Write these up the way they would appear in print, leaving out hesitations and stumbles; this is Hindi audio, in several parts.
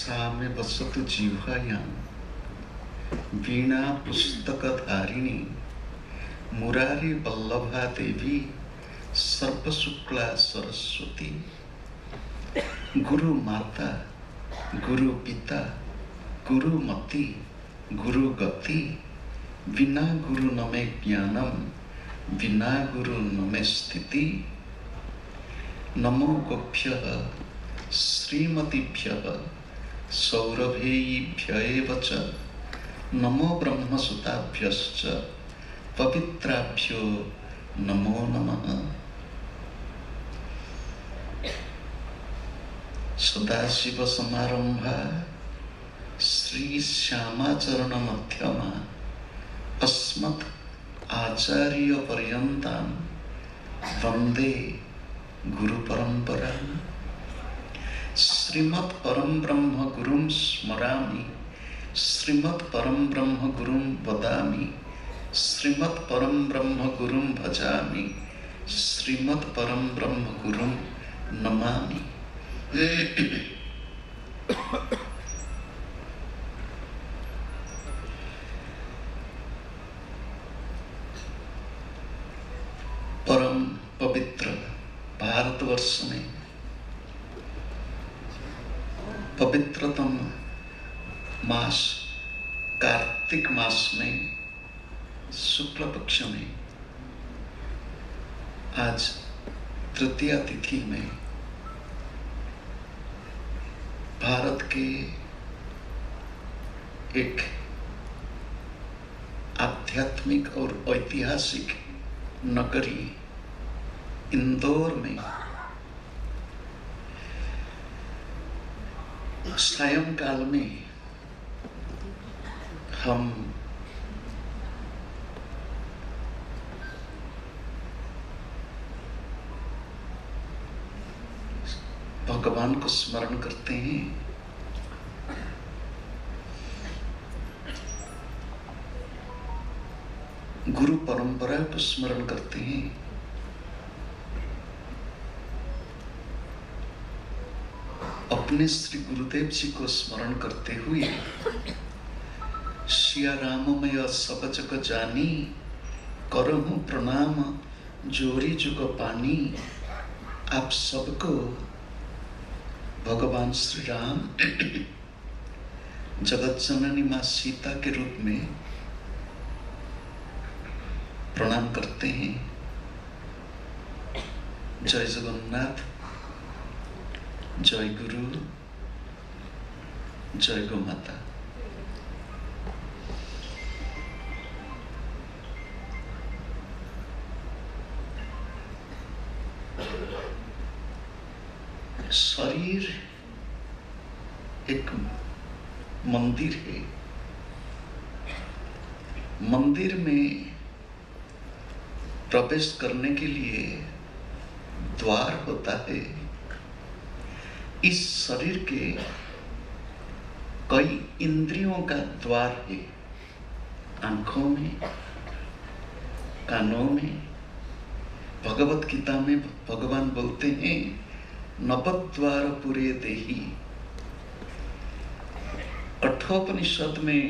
सा में वसतु जिह्वायां वीणा पुस्तकधारिणी मुरारी वल्लभा देवी सर्वशुक्ला सरस्वती। गुरु माता गुरु पिता गुरु मति गुरु गति, बिना गुरु न मे ज्ञानम बिना गुरु न मे स्थिति। नमो गोभ्यः श्रीमतीभ्यः सौरभेयीभ्य एव च नमो ब्रह्मसुताभ्यश्च पवित्राभ्यो नमो नमः। सदाशिव समारंभा श्री श्यामाचरण मध्यमा अस्मत् आचार्य पर्यन्तां वंदे गुरु परंपरा। श्रीमत् परम ब्रह्म गुरुं स्मरामि श्रीमत् परम ब्रह्म गुरुं वदामि श्रीमत् परम ब्रह्म गुरुं भजामि श्रीमत् परम ब्रह्म गुरुं नमामि। परम पवित्र भारतवर्ष में पवित्रतम मास कार्तिक मास में शुक्ल पक्ष में आज तृतीया तिथि में भारत के एक आध्यात्मिक और ऐतिहासिक नगरी इंदौर में सायंकाल में हम भगवान को स्मरण करते हैं। गुरु परंपरा को स्मरण करते हैं। अपने श्री गुरुदेव जी को स्मरण करते हुए सिया राममय सब जग जानी करहूं प्रणाम जोरी जुग पानी। आप सबको भगवान श्री राम जगत जननी मां सीता के रूप में प्रणाम करते हैं। जय जगन्नाथ, जय गुरु, जय गौ माता। शरीर एक मंदिर है। मंदिर में प्रवेश करने के लिए द्वार होता है। इस शरीर के कई इंद्रियों का द्वार है। आंखों में, कानों में। भगवत गीता में भगवान बोलते हैं नवद्वार पुरे देहि। कठोपनिषद में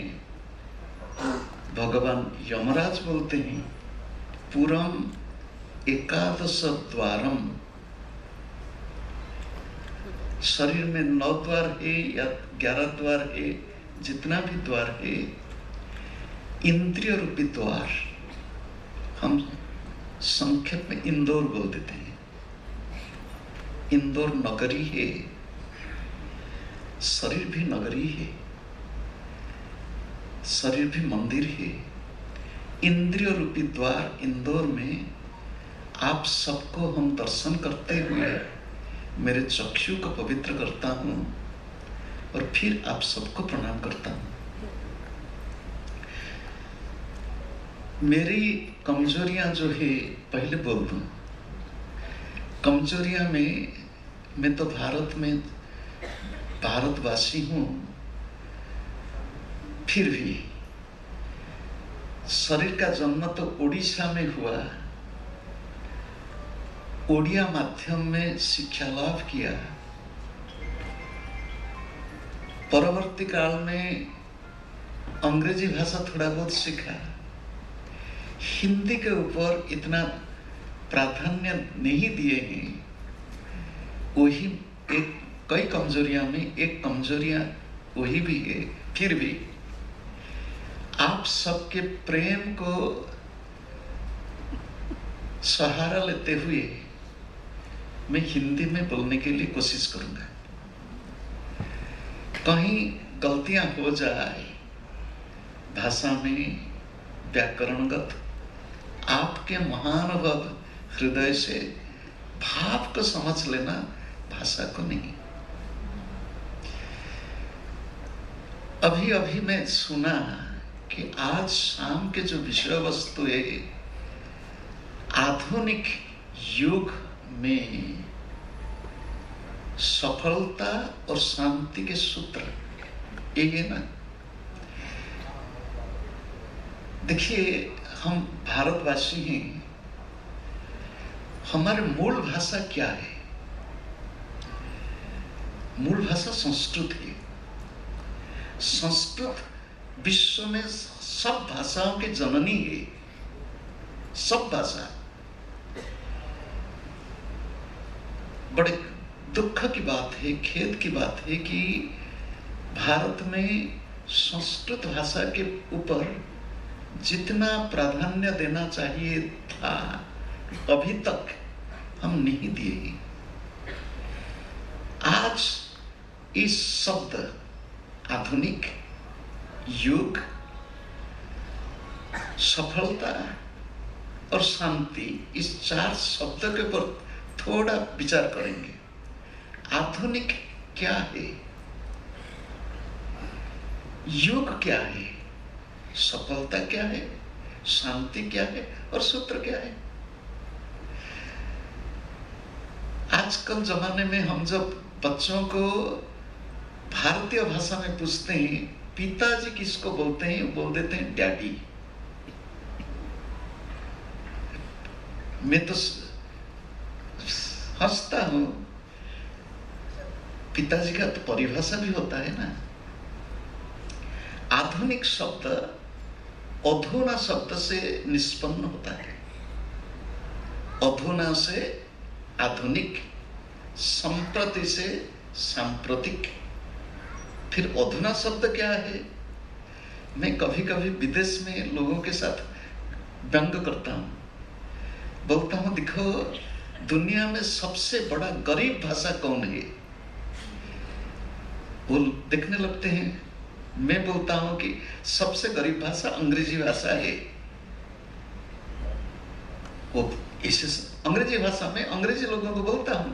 भगवान यमराज बोलते हैं पुरम एकादश द्वारम। शरीर में 9 द्वार है या 11 द्वार है, जितना भी द्वार है, इंद्रिय रूपी द्वार हम संक्षेप में इंदौर बोल देते हैं। इंदौर नगरी है, शरीर भी नगरी है, शरीर भी मंदिर है। इंद्रिय रूपी द्वार इंदौर में आप सबको हम दर्शन करते हुए मेरे चक्षु को पवित्र करता हूं और फिर आप सबको प्रणाम करता हूं। मेरी कमजोरियां जो है पहले बोल दूं। कमजोरियां में मैं तो भारत में भारतवासी हूं, फिर भी शरीर का जन्म तो उड़ीसा में हुआ। ओडिया माध्यम में शिक्षा लाभ किया। परवर्ती काल में अंग्रेजी भाषा थोड़ा बहुत सीखा, हिंदी के ऊपर इतना प्राधान्य नहीं दिए हैं। वही एक कई कमजोरियां में एक कमजोरियां वही भी है। फिर भी आप सबके प्रेम को सहारा लेते हुए मैं हिंदी में बोलने के लिए कोशिश करूंगा। कहीं गलतियां हो जाए भाषा में व्याकरणगत, आपके महानुभव हृदय से भाव को समझ लेना, भाषा को नहीं। अभी अभी मैं सुना कि आज शाम के जो विषय वस्तु है, आधुनिक युग में सफलता और शांति के सूत्र ये है ना। देखिए, हम भारतवासी हैं, हमारे मूल भाषा क्या है? मूल भाषा संस्कृत है। संस्कृत विश्व में सब भाषाओं की जननी है। सब भाषा। बड़े दुख की बात है, खेद की बात है कि भारत में संस्कृत भाषा के ऊपर जितना प्राधान्य देना चाहिए था, अभी तक हम नहीं दिए। आज इस शब्द आधुनिक युग, सफलता और शांति, इस चार शब्द के ऊपर थोड़ा विचार करेंगे। आधुनिक क्या है, युग क्या है, सफलता क्या है, शांति क्या है और सूत्र क्या है। आजकल जमाने में हम जब बच्चों को भारतीय भाषा में पूछते हैं पिताजी किसको बोलते हैं, बोल देते हैं डैडी। मैं तो हंसता हूं, पिताजी का तो परिभाषा भी होता है ना। आधुनिक शब्द अधुना शब्द से निष्पन्न होता है। अधुना से आधुनिक, संप्रति से सांप्रतिक। फिर अधुना शब्द क्या है? मैं कभी कभी विदेश में लोगों के साथ व्यंग करता हूं, बोलता हूं देखो दुनिया में सबसे बड़ा गरीब भाषा कौन है? वो देखने लगते हैं। मैं बोलता हूं कि सबसे गरीब भाषा अंग्रेजी भाषा है। वो इसे अंग्रेजी भाषा में अंग्रेजी लोगों को बोलता हूं,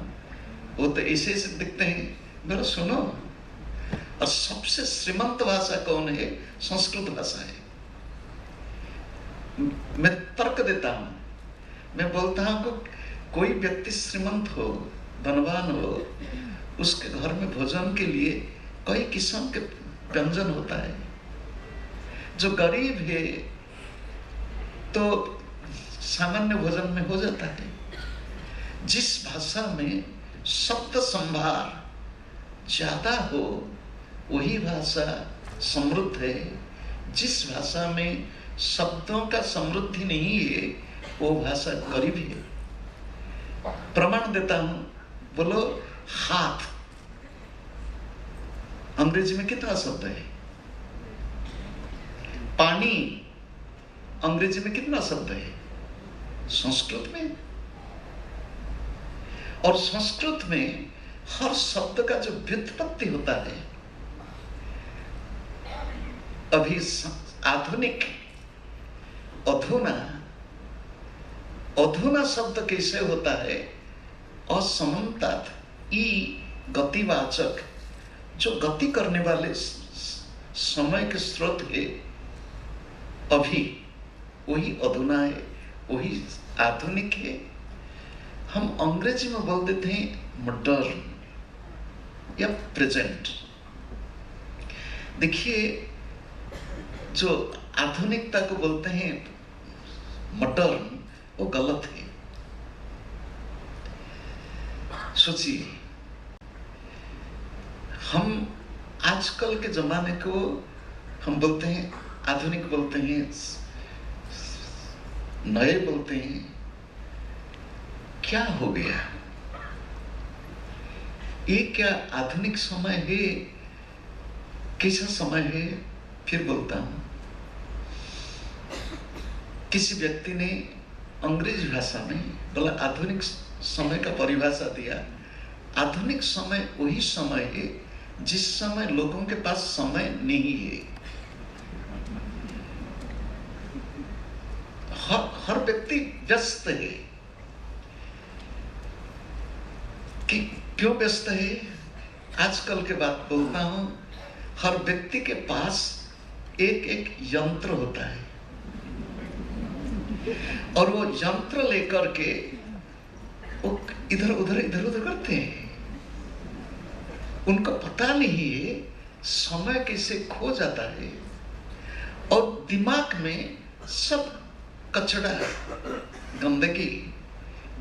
वो तो ऐसे ऐसे दिखते हैं। मेरा सुनो, और सबसे श्रीमंत भाषा कौन है? संस्कृत भाषा है। मैं तर्क देता हूं, मैं बोलता हूं कि कोई व्यक्ति श्रीमंत हो, धनवान हो, उसके घर में भोजन के लिए कई किस्म के व्यंजन होता है। जो गरीब है तो सामान्य भोजन में हो जाता है। जिस भाषा में शब्द संभार ज्यादा हो वही भाषा समृद्ध है। जिस भाषा में शब्दों का समृद्धि नहीं है वो भाषा गरीब है। प्रमाण देता हूं, बोलो हाथ, अंग्रेजी में कितना शब्द है? पानी अंग्रेजी में कितना शब्द है? संस्कृत में। और संस्कृत में हर शब्द का जो व्युत्पत्ति होता है, अभी आधुनिक अधुना, अधुना शब्द कैसे होता है? असमन्तात ई गतिवाचक, जो गति करने वाले समय के स्रोत है, अभी वही अधुना है, वही आधुनिक है। हम अंग्रेजी में बोल देते हैं मॉडर्न या प्रेजेंट। देखिए, जो आधुनिकता को बोलते हैं मॉडर्न, वो गलत है। सोचिए, हम आजकल के जमाने को हम बोलते हैं आधुनिक, बोलते हैं नए, बोलते हैं। क्या हो गया? ये क्या आधुनिक समय है? कैसा समय है? फिर बोलता हूं, किसी व्यक्ति ने अंग्रेजी भाषा में बोला आधुनिक समय का परिभाषा दिया। आधुनिक समय वही समय है जिस समय लोगों के पास समय नहीं है। हर व्यक्ति व्यस्त है। कि क्यों व्यस्त है? आजकल के बात बोलता हूं, हर व्यक्ति के पास एक एक यंत्र होता है और वो यंत्र लेकर के वो इधर उधर करते हैं। उनको पता नहीं है समय कैसे खो जाता है और दिमाग में सब कचड़ा, गंदगी,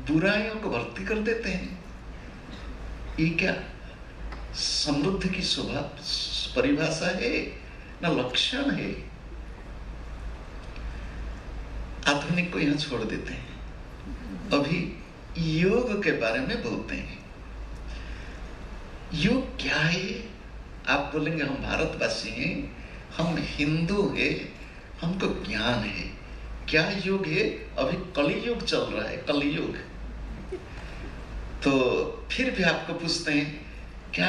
बुराइयों को भर्ती कर देते हैं। ये क्या समृद्धि की परिभाषा है? ना लक्षण है? आधुनिक को यहां छोड़ देते हैं। अभी योग के बारे में बोलते हैं। योग क्या है? आप बोलेंगे हम भारतवासी हैं, हम हिंदू हैं, हमको ज्ञान है। क्या योग है? अभी कलियुग चल रहा है, कलियुग। तो फिर भी आपको पूछते हैं क्या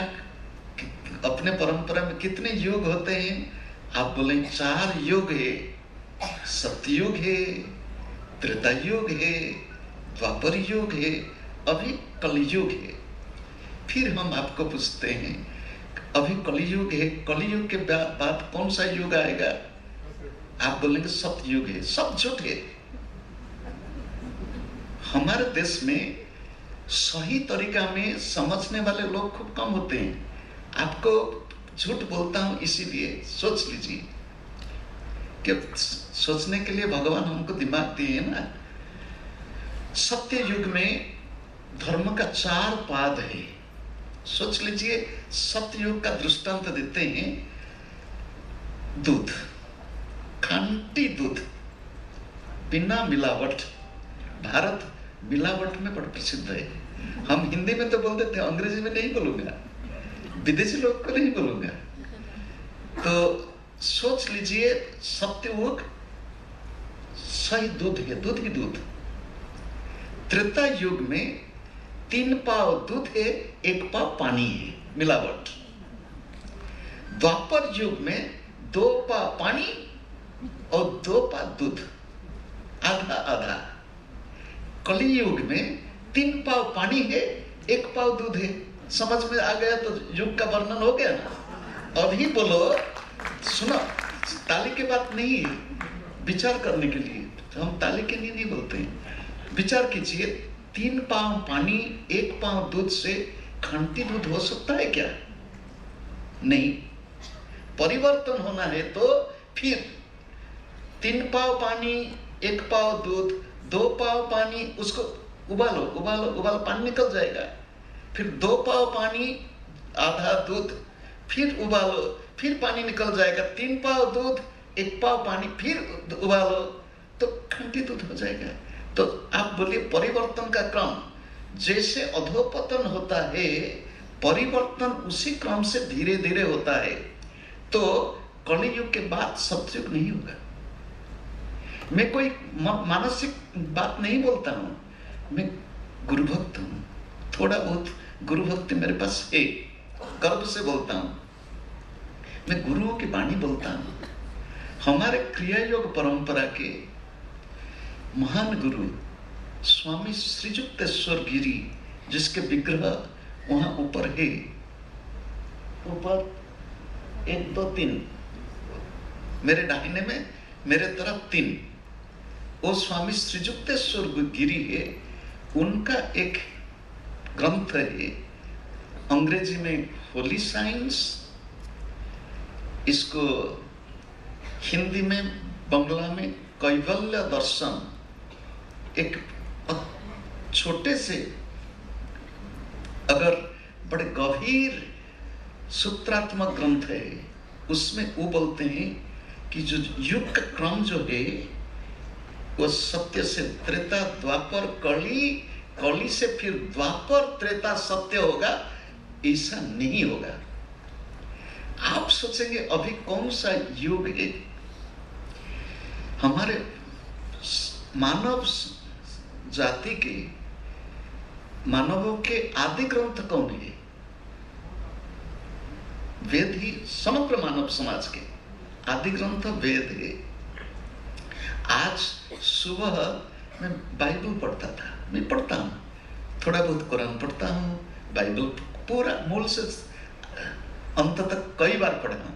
अपने परंपरा में कितने योग होते हैं? आप बोलेंगे 4 योग है। सतयुग है, त्रेता युग है, द्वापर युग है, अभी कलियुग है। फिर हम आपको पूछते हैं अभी कलियुग है, कलियुग के बाद कौन सा युग आएगा? आप बोलेंगे सतयुग है। सब झूठ है। हमारे देश में सही तरीका में समझने वाले लोग खूब कम होते हैं। आपको झूठ बोलता हूं इसीलिए सोच लीजिए कि सोचने के लिए भगवान हमको दिमाग दिए है ना। सत्य युग में धर्म का 4 पाद है। सोच लीजिए, सत्य युग का दृष्टांत देते हैं। दूध, खांटी दूध, बिना मिलावट। भारत मिलावट में बड़ा प्रसिद्ध है। हम हिंदी में तो बोल देते हैं, अंग्रेजी में नहीं बोलूंगा, विदेशी लोग को नहीं बोलूंगा। तो सोच लीजिए, सत्ययुग सही दूध है, दूध ही दूध। त्रेता युग में 3 पाव दूध है, 1 पाव पानी है, मिलावट। द्वापर युग में 2 पाव पानी और 2 पाव दूध, आधा आधा। कलियुग में 3 पाव पानी है, 1 पाव दूध है। समझ में आ गया? तो युग का वर्णन हो गया ना। अभी बोलो, सुनो, ताली की बात नहीं है, विचार करने के लिए। तो हम ताली के लिए नहीं बोलते हैं। विचार कीजिए, 3 पाव पानी, 1 पाव दूध से खंटी दूध हो सकता है क्या? नहीं। परिवर्तन होना है तो फिर 3 पाव पानी, 1 पाव दूध, 2 पाव पानी, उसको उबालो उबालो उबालो, पानी निकल जाएगा। फिर 2 पाव पानी, आधा दूध, फिर उबालो, फिर पानी निकल जाएगा। 3 पाव दूध, 1 पाव पानी, फिर उबालो, तो खंटी दूध हो जाएगा। तो आप बोलिए, परिवर्तन का क्रम जैसे अधोपतन होता है, परिवर्तन उसी क्रम से धीरे धीरे होता है। तो कलियुग के बाद सतयुग नहीं होगा। मैं कोई मानसिक बात नहीं बोलता हूं, मैं गुरु भक्त हूं। थोड़ा बहुत गुरु भक्ति मेरे पास है, गर्व से बोलता हूं। मैं गुरुओं की वाणी बोलता हूं। हमारे क्रिया योग परंपरा के महान गुरु स्वामी श्रीजुक्तेश्वर गिरी, जिसके विग्रह वहां ऊपर है, ऊपर 1 2 3, मेरे दाहिने में, मेरे तरफ 3, वो स्वामी श्रीजुक्तेश्वर गिरी है। उनका एक ग्रंथ है, अंग्रेजी में होली साइंस, इसको हिंदी में, बंगला में कैवल्य दर्शन। एक छोटे से, अगर बड़े गंभीर सूत्रात्मक ग्रंथ है, उसमें वो बोलते हैं कि जो युग का क्रम जो है वो सत्य से त्रेता, द्वापर, कली, कली से फिर द्वापर, त्रेता सत्य होगा, ऐसा नहीं होगा। आप सोचेंगे अभी कौन सा युग है? हमारे मानव जाति के, मानवों के आदि ग्रंथ कौन है? वेद ही समग्र मानव समाज के आदि ग्रंथ वेद है। आज सुबह मैं बाइबल पढ़ता था, मैं पढ़ता हूँ, थोड़ा बहुत कुरान पढ़ता हूँ, बाइबल पूरा मूल से अंत तक कई बार पढ़ा हूँ।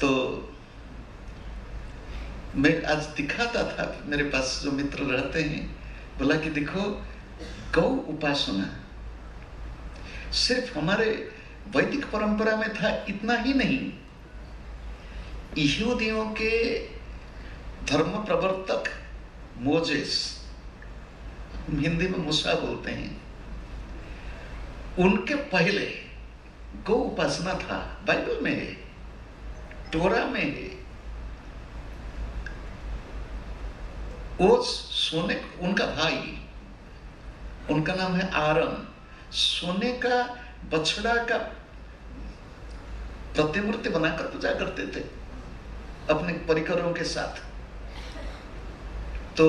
तो मैं आज दिखाता था, मेरे पास जो मित्र रहते हैं, बोला कि देखो गौ उपासना सिर्फ हमारे वैदिक परंपरा में था, इतना ही नहीं, यहूदियों के धर्म प्रवर्तक मोजेस, हिंदी में मूसा बोलते हैं, उनके पहले गौ उपासना था। बाइबल में है, टोरा में है। वो सोने, उनका भाई, उनका नाम है आरन, सोने का बछड़ा का प्रतिमूर्ति बनाकर पूजा करते थे अपने परिकरों के साथ। तो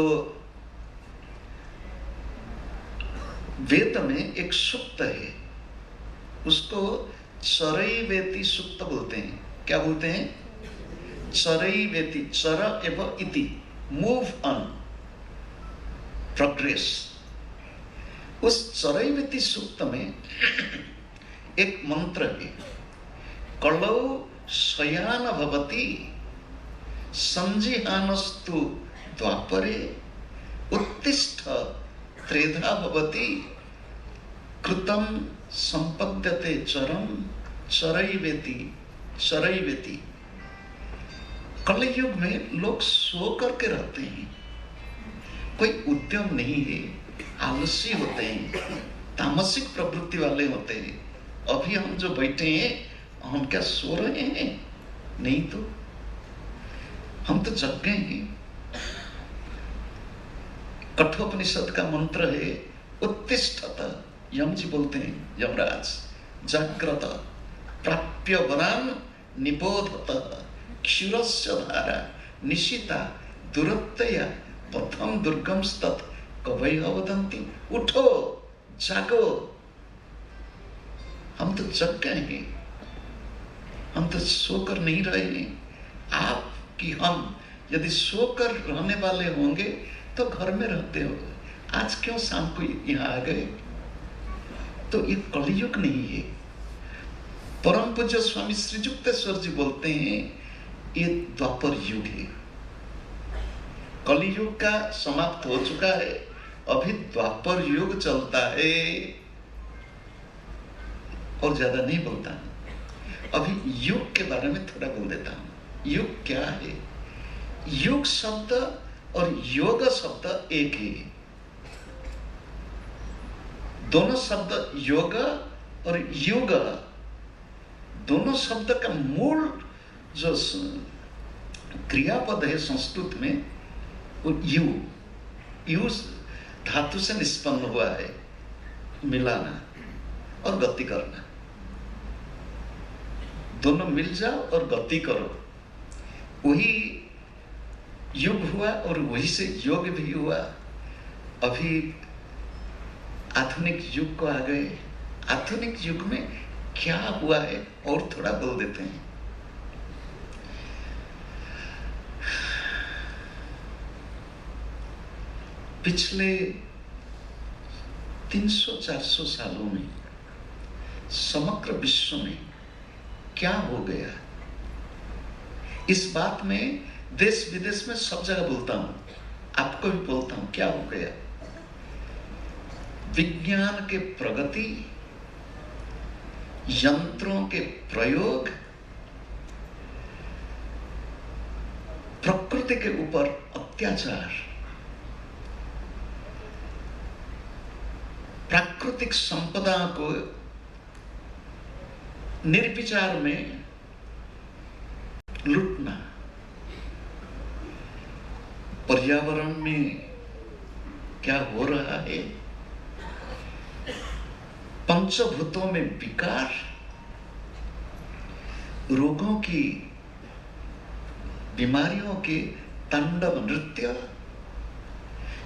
वेद में एक सूक्त है, उसको चरैवेति सूक्त बोलते हैं। क्या बोलते हैं? चरैवेति, चर एवं इति, मूव ऑन, प्रोग्रेस। उस चरैवेति सूक्त में एक मंत्र है, कलौ शयान भवति संजिहानस्तु द्वापरे उत्तिष्ठ त्रेधा भवति कृतं संपद्यते चरम चरैवेति चरैवेति। कलयुग में लोग सो करके रहते हैं, कोई उद्यम नहीं है, आलसी होते हैं, तामसिक प्रवृत्ति वाले होते हैं। अभी हम जो बैठे हैं, हम क्या सो रहे हैं? नहीं तो हम तो जग गए हैं। कठोपनिषद का मंत्र है उत्तिष्ठत, यम जी बोलते हैं, यमराज, जाग्रत प्राप्य वरान निबोधत क्षीरस्य धारा निशिता दुरत्तया पथम दुर्गम स्तत् कवयः वदन्ति। उठो, जागो, हम तो जग गए हैं, हम तो सोकर नहीं रहे हैं। आप कि हम यदि सोकर रहने वाले होंगे तो घर में रहते हो, आज क्यों शाम को यहाँ आ गए? तो ये कलयुग नहीं है। परम पूज्य स्वामी श्रीजुक्तेश्वर जी बोलते हैं ये द्वापर युग है। कलयुग का समाप्त हो चुका है, अभी द्वापर युग चलता है। और ज्यादा नहीं बोलता, अभी युग के बारे में थोड़ा बोल देता हूं। युग क्या है? युग शब्द और योग शब्द एक ही है। दोनों शब्द योग और युग, दोनों शब्द का मूल जो क्रियापद है संस्कृत में, वो यू धातु से निष्पन्न हुआ है, मिलाना और गति करना। दोनों मिल जाओ और गति करो, वही युग हुआ और वही से योग भी हुआ। अभी आधुनिक युग को आ गए। आधुनिक युग में क्या हुआ है और थोड़ा बोल देते हैं। पिछले 300-400 सालों में समग्र विश्व में क्या हो गया, इस बात में देश विदेश में सब जगह बोलता हूं, आपको भी बोलता हूं, क्या हो गया? विज्ञान के प्रगति, यंत्रों के प्रयोग, प्रकृति के ऊपर अत्याचार, प्राकृतिक संपदा को निर्विचार में लुटना, पर्यावरण में क्या हो रहा है, पंचभूतों में विकार, रोगों की, बीमारियों के तांडव नृत्य,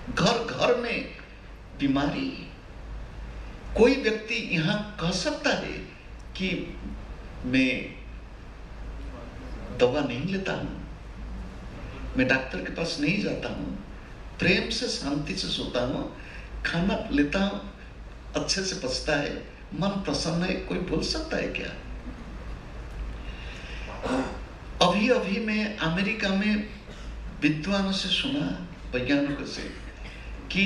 घर घर में बीमारी। कोई व्यक्ति यहां कह सकता है कि मैं दवा नहीं लेता हूं, मैं डॉक्टर के पास नहीं जाता हूं, प्रेम से शांति से सोता हूं, खाना लेता हूं, अच्छे से पचता है, मन प्रसन्न है, कोई बोल सकता है क्या? अभी अभी मैं अमेरिका में विद्वानों से सुना, वैज्ञानिकों से, कि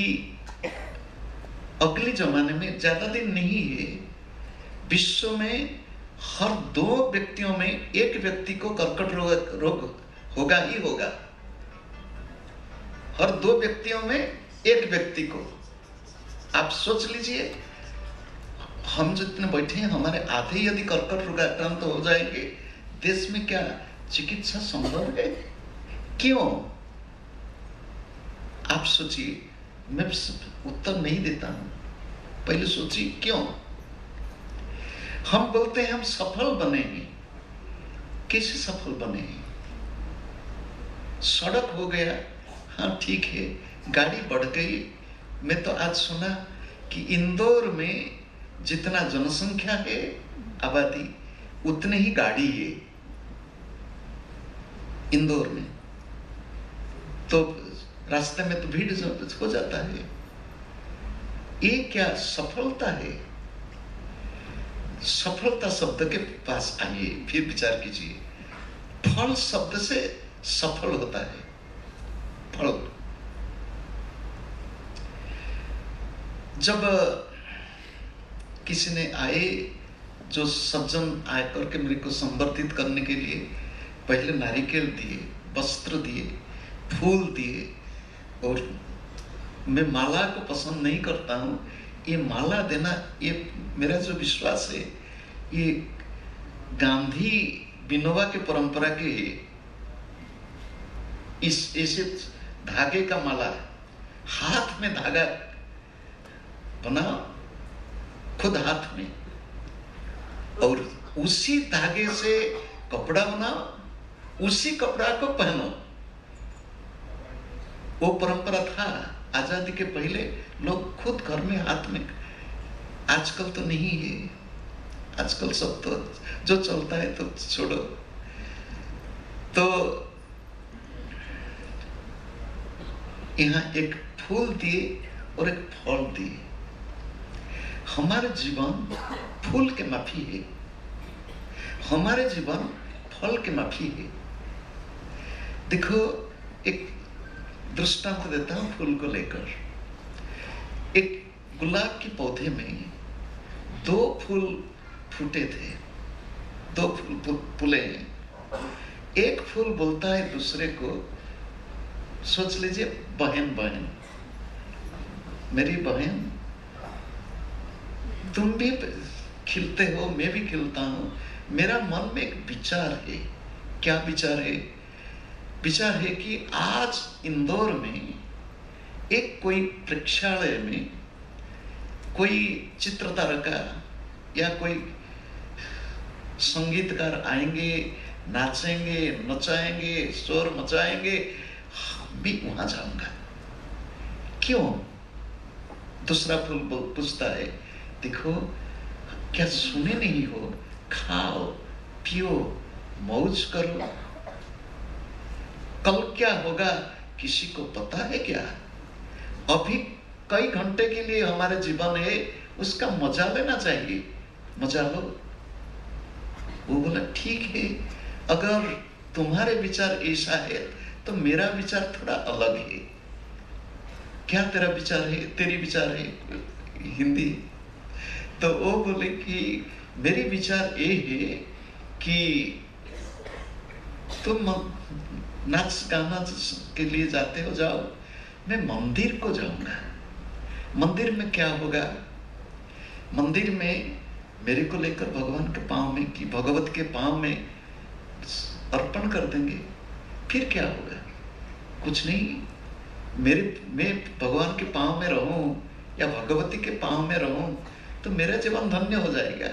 अगले जमाने में, ज्यादा दिन नहीं है, विश्व में हर 2 व्यक्तियों में एक व्यक्ति को कर्कट रोग होगा ही होगा। हर 2 व्यक्तियों में एक व्यक्ति को। आप सोच लीजिए, हम जितने बैठे हैं, हमारे आधे यदि कर्कट रोगाक्रांत हो जाएंगे, देश में क्या चिकित्सा संभव है? क्यों? आप सोचिए, मैं उत्तर नहीं देता हूं, पहले सोचिए क्यों। हम बोलते हैं हम सफल बने हैं, कैसे सफल बने हैं? सड़क हो गया, हाँ ठीक है, गाड़ी बढ़ गई। मैं तो आज सुना कि इंदौर में जितना जनसंख्या है, आबादी, उतने ही गाड़ी है इंदौर में। तो रास्ते में तो भीड़ हो जाता है। ये क्या सफलता है? सफलता शब्द के पास आइए, फिर विचार कीजिए। फल शब्द से सफल होता है, फल। जब किसी ने आए, जो सज्जन आकर के मेरे को संबर्धित करने के लिए पहले नारिकेल दिए, वस्त्र दिए, फूल दिए, और मैं माला को पसंद नहीं करता हूँ, ये माला देना, ये मेरा जो विश्वास है, ये गांधी विनोबा के परंपरा के इस ऐसे धागे का माला, हाथ में धागा बनाओ, खुद हाथ में, और उसी धागे से कपड़ा बनाओ, उसी कपड़ा को पहनो। वो परंपरा था आजादी के पहले, लोग खुद घर में हाथ में। आजकल तो नहीं है, आजकल सब तो जो चलता है तो छोड़ो। तो यहाँ एक फूल दिए और एक फल दिए। हमारे जीवन फूल के माफी है, हमारे जीवन फल के माफी है। देखो, एक दृष्टांत देता हूं फूल को लेकर। एक गुलाब के पौधे में 2 फूल फूटे थे, 2 फूल फूले हैं। एक फूल बोलता है दूसरे को, सोच लीजिए, बहन बहन, मेरी बहन, तुम भी खिलते हो, मैं भी खिलता हूं। मेरा मन में एक विचार है। क्या विचार है? विचार है कि आज इंदौर में एक कोई प्रेक्षालय में कोई चित्रतारका या कोई संगीतकार आएंगे, नाचेंगे, नचाएंगे, शोर मचाएंगे, भी वहां जाऊंगा। क्यों? दूसरा फूल पूछता है, देखो, क्या सुने नहीं हो? खाओ, पियो, मौज करो। कल क्या होगा किसी को पता है क्या? अभी कई घंटे के लिए हमारे जीवन है, उसका मजा लेना चाहिए, मजा लो। वो बोला, ठीक है, अगर तुम्हारे विचार ऐसा है तो मेरा विचार थोड़ा अलग है। क्या तेरा विचार है? तेरी विचार है हिंदी। तो वो बोले कि मेरी विचार ये है कि तुम नाच गाना के लिए जाते हो, जाओ, मैं मंदिर को जाऊंगा। मंदिर में क्या होगा? मंदिर में मेरे को लेकर भगवान के पांव में कि भगवत के पांव में अर्पण कर देंगे, फिर क्या होगा? कुछ नहीं। मैं भगवान के पांव में रहूं या भगवती के पांव में रहूं तो मेरा जीवन धन्य हो जाएगा।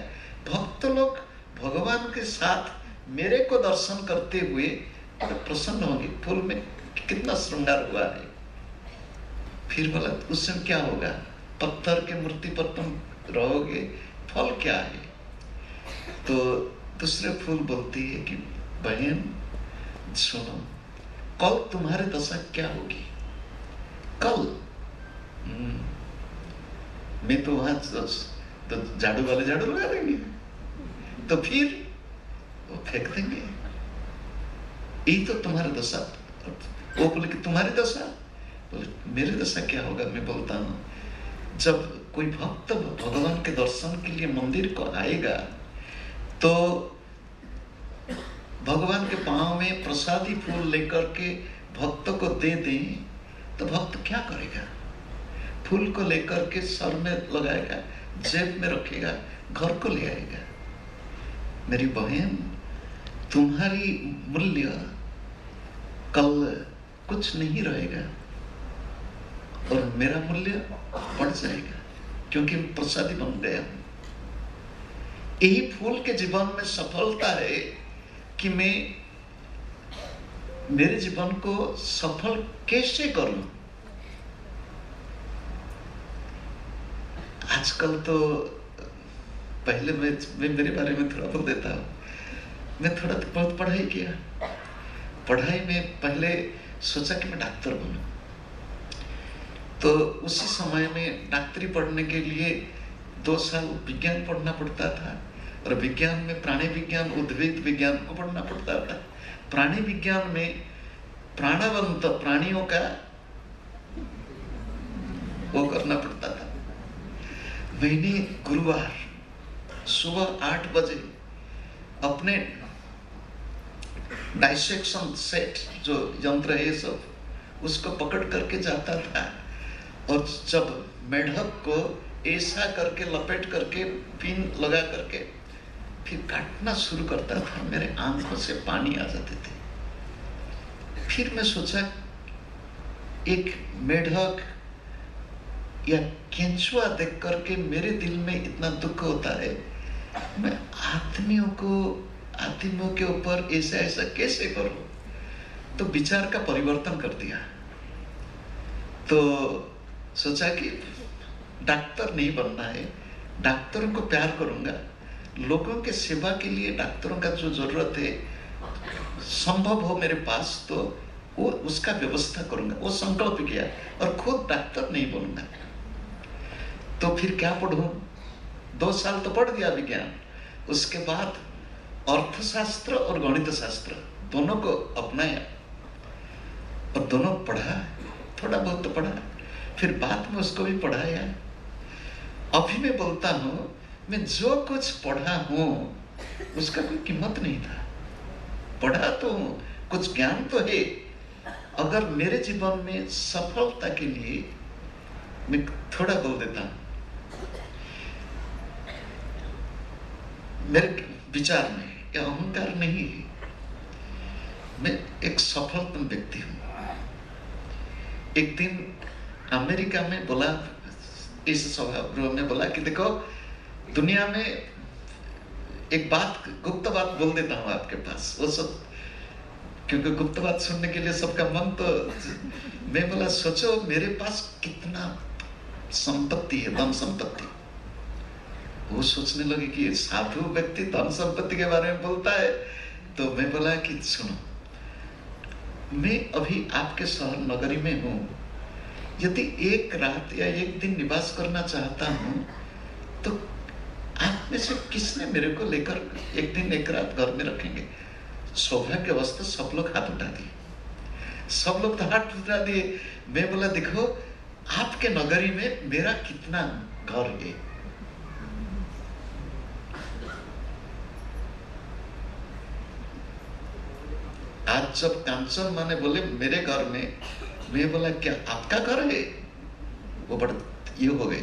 भक्त लोग भगवान के साथ मेरे को दर्शन करते हुए बड़े प्रसन्न होंगे। फूल में कितना श्रृंगार हुआ है। फिर बोला उस समय क्या होगा? पत्थर के मूर्ति पर तुम रहोगे, फल क्या है? तो दूसरे फूल बोलती है कि बहन सुनो, कल तुम्हारे दशा क्या होगी? कल मैं तो वहां तो झाड़ू वाले झाड़ू लगा देंगे, तो फिर वो फेंक देंगे। यही तो तुम्हारी दशा। वो बोले कि तुम्हारी दशा? बोले मेरी दशा क्या होगा? मैं बोलता हूँ, जब कोई भक्त भगवान के दर्शन के लिए मंदिर को आएगा तो भगवान के पांव में प्रसादी फूल लेकर के भक्त को दे दें तो भक्त क्या करेगा? फूल को लेकर के सर में लगाएगा, जेब में रखेगा, घर को ले आएगा। मेरी बहन, तुम्हारी मूल्य कल कुछ नहीं रहेगा और मेरा मूल्य बढ़ जाएगा, क्योंकि मैं प्रसादी बन गया हूं। यही फूल के जीवन में सफलता है कि मैं मेरे जीवन को सफल कैसे करूं। आजकल तो पहले मैं मेरे बारे में थोड़ा बोल देता हूँ। मैं थोड़ा बहुत पढ़ाई किया। पढ़ाई में पहले सोचा कि मैं डॉक्टर बनूं। तो उसी समय में डॉक्टरी पढ़ने के लिए 2 साल विज्ञान पढ़ना पड़ता था, और विज्ञान में प्राणी विज्ञान, उद्भिद विज्ञान को पढ़ना पड़ता था। प्राणी विज्ञान में प्राणवंत प्राणियों का वो करना पड़ता था। मैंने गुरुवार सुबह 8 बजे अपने डाइसेक्शन सेट जो यंत्र है सब, उसको पकड़ करके जाता था, और जब मेढक को ऐसा करके लपेट करके पिन लगा करके फिर काटना शुरू करता था, मेरे आंखों से पानी आ जाते थे। फिर मैं सोचा, एक मेढक या केंचुआ देख करके मेरे दिल में इतना दुख होता है, मैं आदमियों के ऊपर ऐसा ऐसा कैसे करूं? तो विचार का परिवर्तन कर दिया। तो सोचा कि डॉक्टर नहीं बनना है, डॉक्टरों को प्यार करूंगा, लोगों के सेवा के लिए डॉक्टरों का जो जरूरत है संभव हो मेरे पास तो वो उसका व्यवस्था करूंगा। वो संकल्प किया, और खुद डॉक्टर नहीं बनूंगा। तो फिर क्या पढ़ूं? 2 साल तो पढ़ दिया विज्ञान। उसके बाद अर्थशास्त्र और गणित शास्त्र दोनों को अपनाया, और दोनों पढ़ा, थोड़ा बहुत तो पढ़ा, फिर बाद में उसको भी पढ़ाया। अभी मैं बोलता हूं, मैं जो कुछ पढ़ा हूं उसका कोई कीमत नहीं था। पढ़ा तो कुछ ज्ञान तो है। अगर मेरे जीवन में सफलता के लिए मैं थोड़ा बोल देता हूं, मेरे विचार में या अहंकार नहीं है, मैं एक सफलतम व्यक्ति हूं। एक दिन अमेरिका में बोला, इस सभागृह में बोला कि देखो, दुनिया में एक बात, गुप्त बात बोल देता हूं आपके पास, वो सब, क्योंकि गुप्त बात सुनने के लिए सबका मन तो, मैं बोला सोचो मेरे पास कितना संपत्ति है, धन संपत्ति। वो सोचने लगे कि साधु व्यक्ति धन संपत्ति के बारे में बोलता है। तो मैं बोला कि सुनो, मैं अभी आपके शहर नगरी में हूं, यदि एक रात या एक दिन निवास करना चाहता हूं तो आप में से किसने मेरे को लेकर एक दिन एक रात घर में रखेंगे? सौभाग्यवश सब लोग हाथ उठा दिए, सब लोग तो हाथ उठा दिए। मैं बोला देखो, आपके नगरी में मेरा कितना घर है। आज जब कांचन माने बोले मेरे घर में, मैं बोला क्या आपका घर है? वो बड़ा ये हो गए।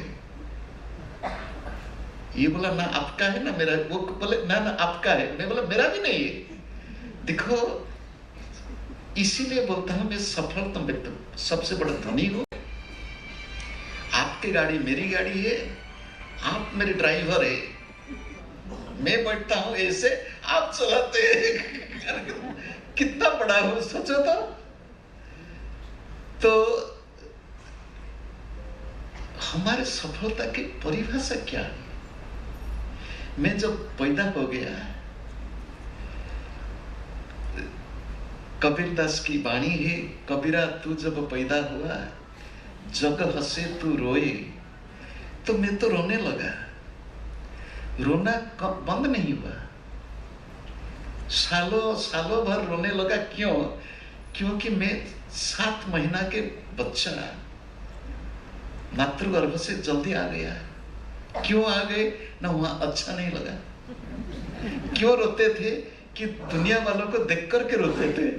ये बोला ना आपका है ना मेरा, वो बोले ना ना आपका है, मैं बोला मेरा भी नहीं है। देखो इसीलिए बोलता हूं मैं सफलतम व्यक्ति, सबसे बड़ा धनी हूं। आपकी गाड़ी मेरी गाड़ी है, आप मेरे ड्राइवर है, मैं बैठता हूं ऐसे, आप चलाते हैं। कितना बड़ा हूं सोचो तो हमारे सफलता की परिभाषा क्या है? मैं जब पैदा हो गया, कबीर दास की वाणी है, कबीरा तू जब पैदा हुआ जग हंसे तू रोए, तो मैं तो रोने लगा। रोना बंद नहीं हुआ, सालों सालों भर रोने लगा। क्यों? क्योंकि मैं 7 महीना के बच्चा मातृगर्भ से जल्दी आ गया। क्यों आ गए? ना वहां अच्छा नहीं लगा। क्यों रोते थे? कि दुनिया वालों को देख करके रोते थे।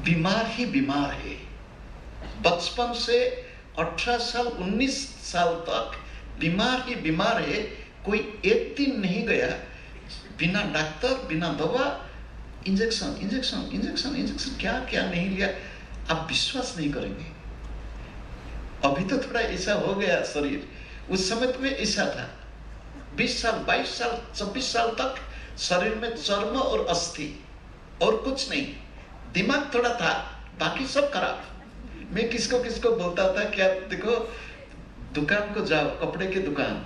बीमार ही बीमार है, बचपन से 18 साल 19 साल तक बीमार ही बीमार है। कोई एक दिन नहीं गया बिना डॉक्टर, बिना दवा, इंजेक्शन इंजेक्शन इंजेक्शन इंजेक्शन, क्या क्या नहीं लिया। आप विश्वास नहीं करेंगे, अभी तो थोड़ा ऐसा हो गया शरीर, उस समय तो मैं ऐसा था। 20 साल 22 साल 26 साल तक शरीर में चर्म और अस्थि और कुछ नहीं, दिमाग थोड़ा था, बाकी सब खराब। मैं किसको किसको बोलता था कि आप देखो दुकान को जाओ, कपड़े की दुकान,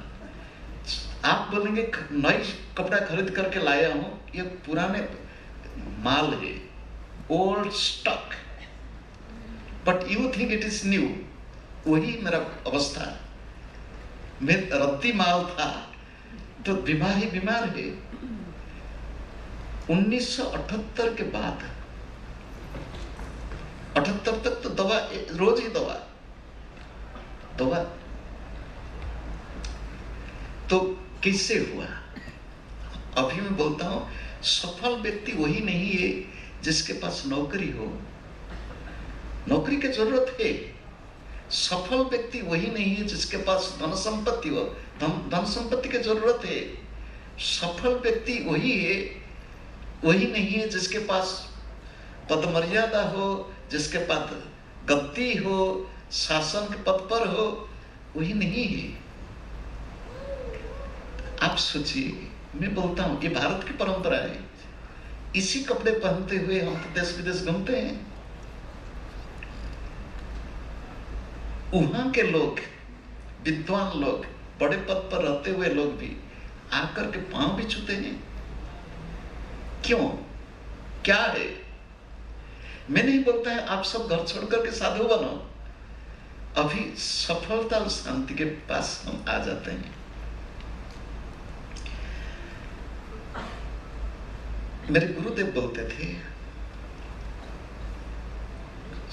आप बोलेंगे नई कपड़ा खरीद करके लाया हूं, ये पुराने माल है, old stock, but you think it is new. वही मेरा अवस्था, मैं रद्दी माल था, तो बीमार ही बीमार है। 1978 के बाद 78 तक तो दवा, रोज ही दवा दवा। तो किससे हुआ? अभी मैं बोलता हूं सफल व्यक्ति वही नहीं है जिसके पास नौकरी हो, नौकरी की जरूरत है। सफल व्यक्ति वही नहीं है जिसके पास धन संपत्ति हो, धन संपत्ति की जरूरत है। सफल व्यक्ति वही नहीं है जिसके पास पद मर्यादा हो, जिसके पास गद्दी हो, शासन के पद पर हो, वही नहीं है। आप सोचिए, मैं बोलता हूं ये भारत की परंपरा है, इसी कपड़े पहनते हुए हम तो देश विदेश घूमते हैं। वहां के लोग, विद्वान लोग, बड़े पद पर रहते हुए लोग भी आकर के पांव भी छूते हैं। क्यों? क्या है? मैं नहीं बोलता है आप सब घर छोड़ करके साधु बनो, अभी सफलता और शांति के पास हम आ जाते हैं। मेरे गुरुदेव बोलते थे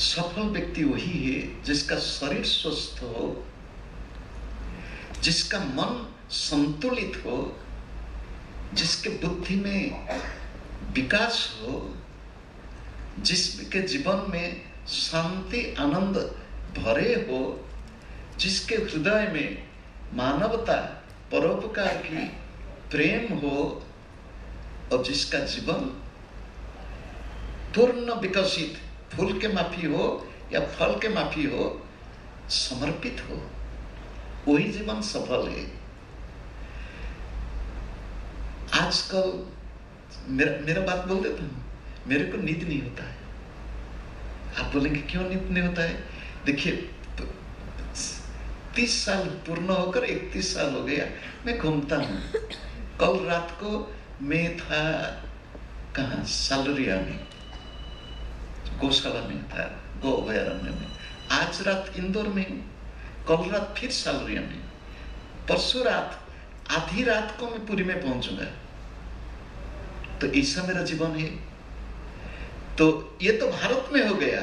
सफल व्यक्ति वही है जिसका शरीर स्वस्थ हो, जिसका मन संतुलित हो, जिसके बुद्धि में विकास हो, जिसके जीवन में शांति आनंद भरे हो, जिसके हृदय में मानवता परोपकार की प्रेम हो, और जिसका जीवन पूर्ण विकसित, फूल के माफी हो या फल के माफी हो, समर्पित हो, वही जीवन सफल है। आजकल मेरा बात बोल देता हूं, मेरे को नींद नहीं होता है। आप बोलेंगे क्यों नींद नहीं होता है? देखिए 30 साल पूर्ण होकर 31 साल हो गया, मैं घूमता हूं। कल रात को मैं था कहाँ, सालरिया में, गौशाला में था, गो अभयारण्य में। आज रात इंदौर में हूँ, कल रात फिर सालरिया में, परसों रात आधी रात को मैं पुरी में पहुंचूंगा। तो ऐसा मेरा जीवन है। तो ये तो भारत में हो गया।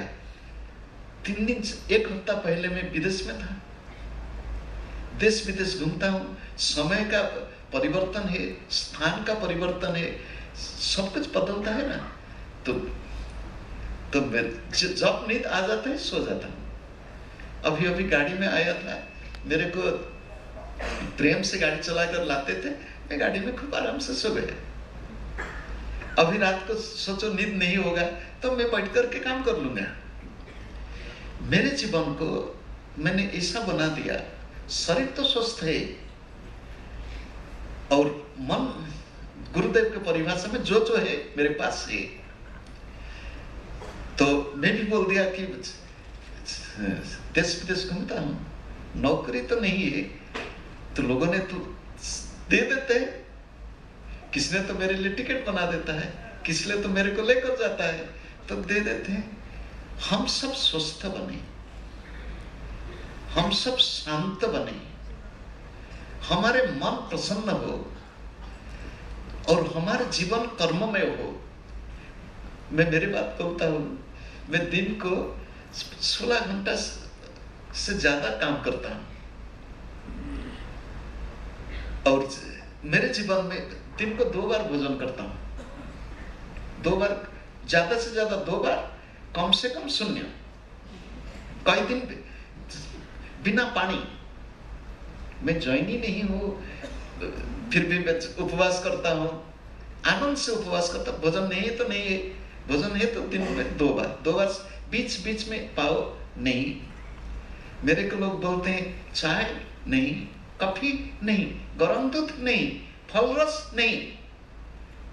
3 दिन 1 हफ्ता पहले मैं विदेश में था, देश विदेश घूमता हूं। समय का परिवर्तन है, स्थान का परिवर्तन है, सब कुछ बदलता है ना। तो जब नींद आ जाता है सो जाता हूं। अभी गाड़ी में आया था, मेरे को प्रेम से गाड़ी चलाकर लाते थे, मैं गाड़ी में खूब आराम से सो गया। अभी रात को सोचो नींद नहीं होगा तो मैं बैठ करके काम कर लूंगा। मेरे जीवन को मैंने ऐसा बना दिया, शरीर तो स्वस्थ है और मन गुरुदेव के परिभाषा में जो है मेरे पास है। तो मैं भी बोल दिया कि देश विदेश घूमता हूँ, नौकरी तो नहीं है, तो लोगों ने तो दे देते हैं, किसी ने तो मेरे लिए टिकट बना देता है, किसी ने तो मेरे को लेकर जाता है, तो दे देते हैं। हम सब स्वस्थ बने, हम सब शांत बने, हमारे मन प्रसन्न हो और हमारे जीवन कर्ममय हो। मैं मेरी बात बोलता हूँ, मैं दिन को 16 घंटा से ज्यादा काम करता हूँ और मेरे जीवन में दिन को 2 बार भोजन करता हूँ, 2 बार, ज्यादा से ज्यादा 2 बार, कम से कम 0। कई दिन बिना पानी, मैं जैनी नहीं हूँ, फिर भी मैं उपवास करता हूँ, आनंद से उपवास करता। भोजन नहीं है तो नहीं है, भोजन है तो दिन में 2 बार, बीच बीच में पाओ नहीं। मेरे को लोग बोलते हैं चाय नहीं, कॉफी नहीं, गरम दूध नहीं, फल रस नहीं।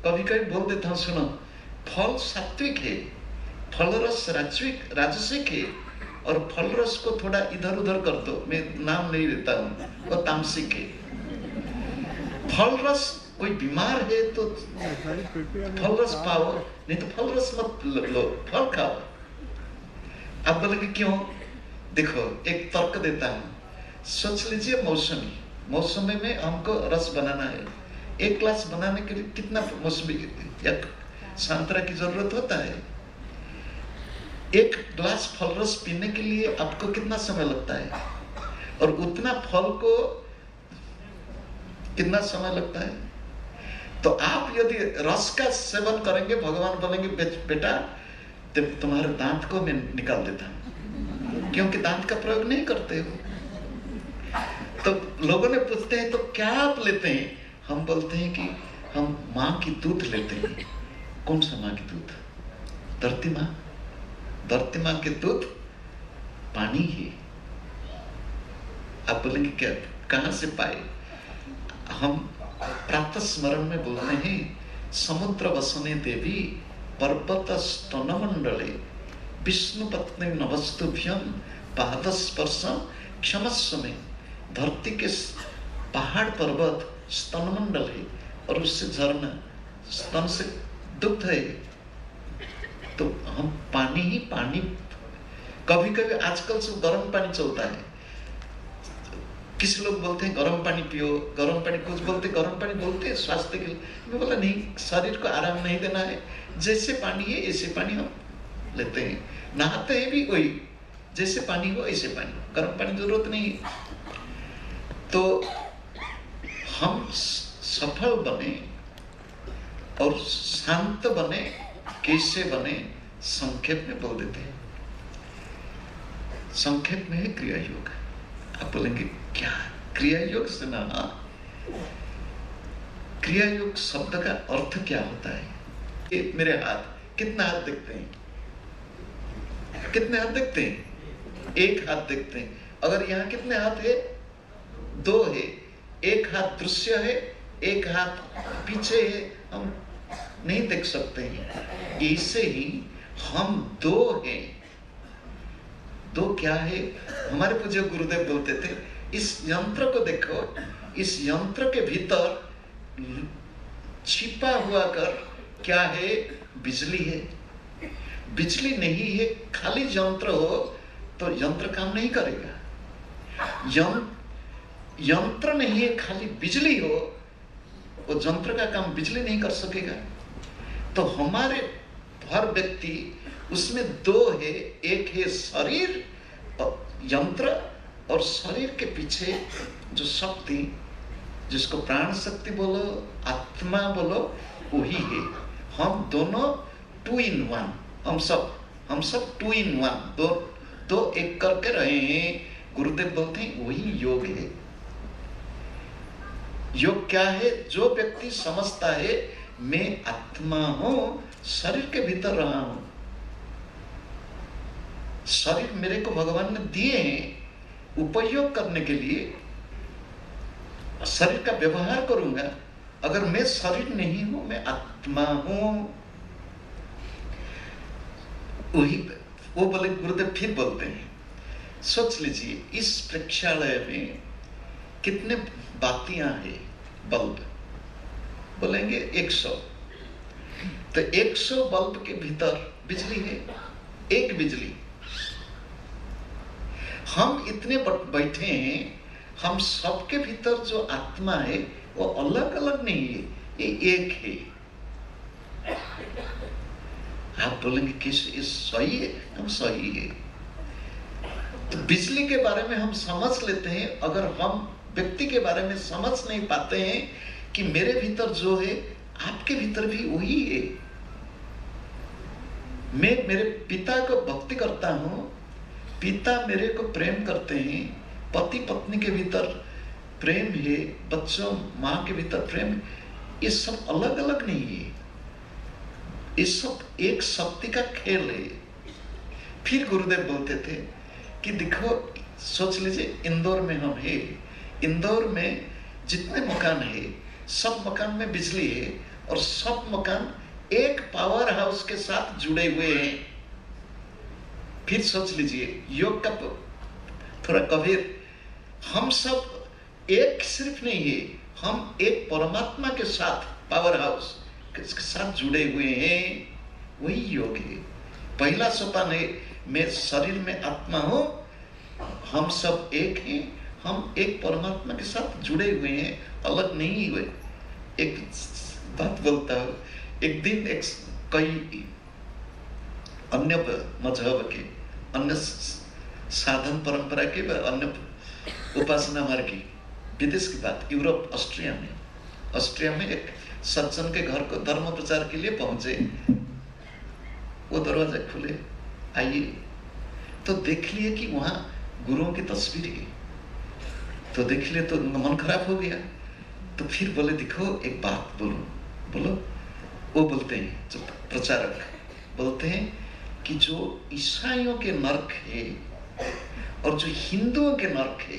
कभी कभी बोल देता हूँ, सुनो, फल सात्विक है, फल रस राजसिक है, और फल रस को थोड़ा इधर उधर कर दो, मैं नाम नहीं लेता हूँ, वो तामसिक है। फल रस, कोई बीमार है तो फल रस पाओ, नहीं तो फल रस मत लो, फल खाओ। आप बोलेंगे क्यों? देखो, एक तर्क देता हूँ। सोच लीजिए मौसमी में हमको रस बनाना है, 1 ग्लास बनाने के लिए कितना मौसमी या संतरा की जरूरत होता है? 1 ग्लास फल रस पीने के लिए आपको कितना समय लगता है? और उतना फल को कितना समय लगता है? तो आप यदि रस का सेवन करेंगे, भगवान बोलेंगे बेटा तुम्हारे दांत को मैं निकाल देता हूं, क्योंकि दांत का प्रयोग नहीं करते हो। तो लोगों ने पूछते हैं तो क्या आप लेते हैं? हम बोलते हैं कि हम माँ की दूध लेते हैं। कौन सा माँ की दूध? धरती माँ। धरती माँ के दूध पानी ही। आप बोलेंगे क्या, कहां से पाए? हम प्रातः स्मरण में बोलते हैं, समुद्र वसने देवी पर्वत स्तन मंडले विष्णु पत्नी नवस्तुभ्यम पाद स्पर्शम क्षमस्व में। धरती के पहाड़ पर्वत स्तन मंडल है और उससे झरना, स्तन से दुग्ध है, तो हम पानी ही पानी। कभी कभी आजकल से गर्म पानी चलता है, किसी लोग बोलते हैं गर्म पानी पियो, गर्म पानी, कुछ बोलते गर्म पानी बोलते हैं स्वास्थ्य के लिए। मैं बोला नहीं, शरीर को आराम नहीं देना है, जैसे पानी है ऐसे पानी हम लेते हैं, नहाते हैं भी वही, जैसे पानी हो ऐसे पानी, गर्म पानी जरूरत नहीं है। तो हम सफल बने और शांत बने, कैसे बने? संक्षेप में बोल देते हैं। संक्षेप में है क्रिया योग। आप बोलेंगे क्या क्रिया योग से ना? क्रिया योग शब्द का अर्थ क्या होता है? ये मेरे हाथ, कितना हाथ दिखते हैं? कितने हाथ दिखते हैं? 1 हाथ दिखते हैं। अगर यहाँ कितने हाथ है? 2 है। 1 हाथ दृश्य है, 1 हाथ पीछे है, हम नहीं देख सकते हैं। ऐसे ही हम 2 हैं। 2 क्या है? हमारे पूज्य गुरुदेव बोलते थे, इस यंत्र को देखो, इस यंत्र के भीतर छिपा हुआ कर क्या है? बिजली है। बिजली नहीं है, खाली यंत्र हो तो यंत्र काम नहीं करेगा। यंत्र नहीं है, खाली बिजली हो, वो यंत्र का काम बिजली नहीं कर सकेगा। तो हमारे हर व्यक्ति उसमें 2 है, एक है शरीर यंत्र, और शरीर के पीछे जो शक्ति, जिसको प्राण शक्ति बोलो, आत्मा बोलो, वही है। हम दोनों 2 in 1, हम सब 2 in 1, दो एक करके रहे हैं। गुरुदेव बोलते हैं वही योग है। योग क्या है? जो व्यक्ति समझता है मैं आत्मा हूं, शरीर के भीतर रहा हूं, शरीर मेरे को भगवान ने दिए हैं उपयोग करने के लिए, शरीर का व्यवहार करूंगा। अगर मैं शरीर नहीं हूं, मैं आत्मा हूं। वही वो बोले, गुरुदेव फिर बोलते हैं, सोच लीजिए इस प्रेक्षालय में कितने बातियां हैं, बल्ब, बोलेंगे 100, तो 100 बल्ब के भीतर बिजली है, एक बिजली। हम इतने बैठे हैं, हम सबके भीतर जो आत्मा है वो अलग अलग नहीं है, ये एक है। आप बोलेंगे किस इस सही है? हम सही है। तो बिजली के बारे में हम समझ लेते हैं, अगर हम व्यक्ति के बारे में समझ नहीं पाते हैं कि मेरे भीतर जो है आपके भीतर भी वही है। मैं मेरे पिता को भक्ति करता हूं, पिता मेरे को प्रेम करते हैं, पति पत्नी के भीतर प्रेम है, बच्चों माँ के भीतर प्रेम, ये सब अलग अलग नहीं है, ये सब एक शक्ति का खेल है। फिर गुरुदेव बोलते थे कि देखो, सोच लीजिए इंदौर में हम है, इंदौर में जितने मकान है सब मकान में बिजली है, और सब मकान एक पावर हाउस के साथ जुड़े हुए हैं। फिर सोच लीजिए योग का थोड़ा कबीर, हम सब एक सिर्फ नहीं है, हम एक परमात्मा के साथ पावर हाउस के साथ जुड़े हुए हैं, वही योग है। पहला सोपान है मैं शरीर में आत्मा हूं, हम सब एक हैं, हम एक परमात्मा के साथ जुड़े हुए हैं, अलग नहीं हुए। एक बात बोलता हूं, एक दिन एक कई अन्य मजहब के, अन्य साधन परंपरा के, अन्य उपासना मार्ग की, विदेश की बात, यूरोप, ऑस्ट्रिया में एक सज्जन के घर को धर्म प्रचार के लिए पहुंचे। वो दरवाजा खुले, आइए, तो देख लिए कि वहां गुरुओं की तस्वीर है। तो देख लिए तो मन खराब हो गया। तो फिर बोले देखो एक बात बोलो। वो बोलते हैं, जो प्रचारक बोलते हैं कि जो ईसाइयों के नरक है और जो हिंदुओं के नरक है,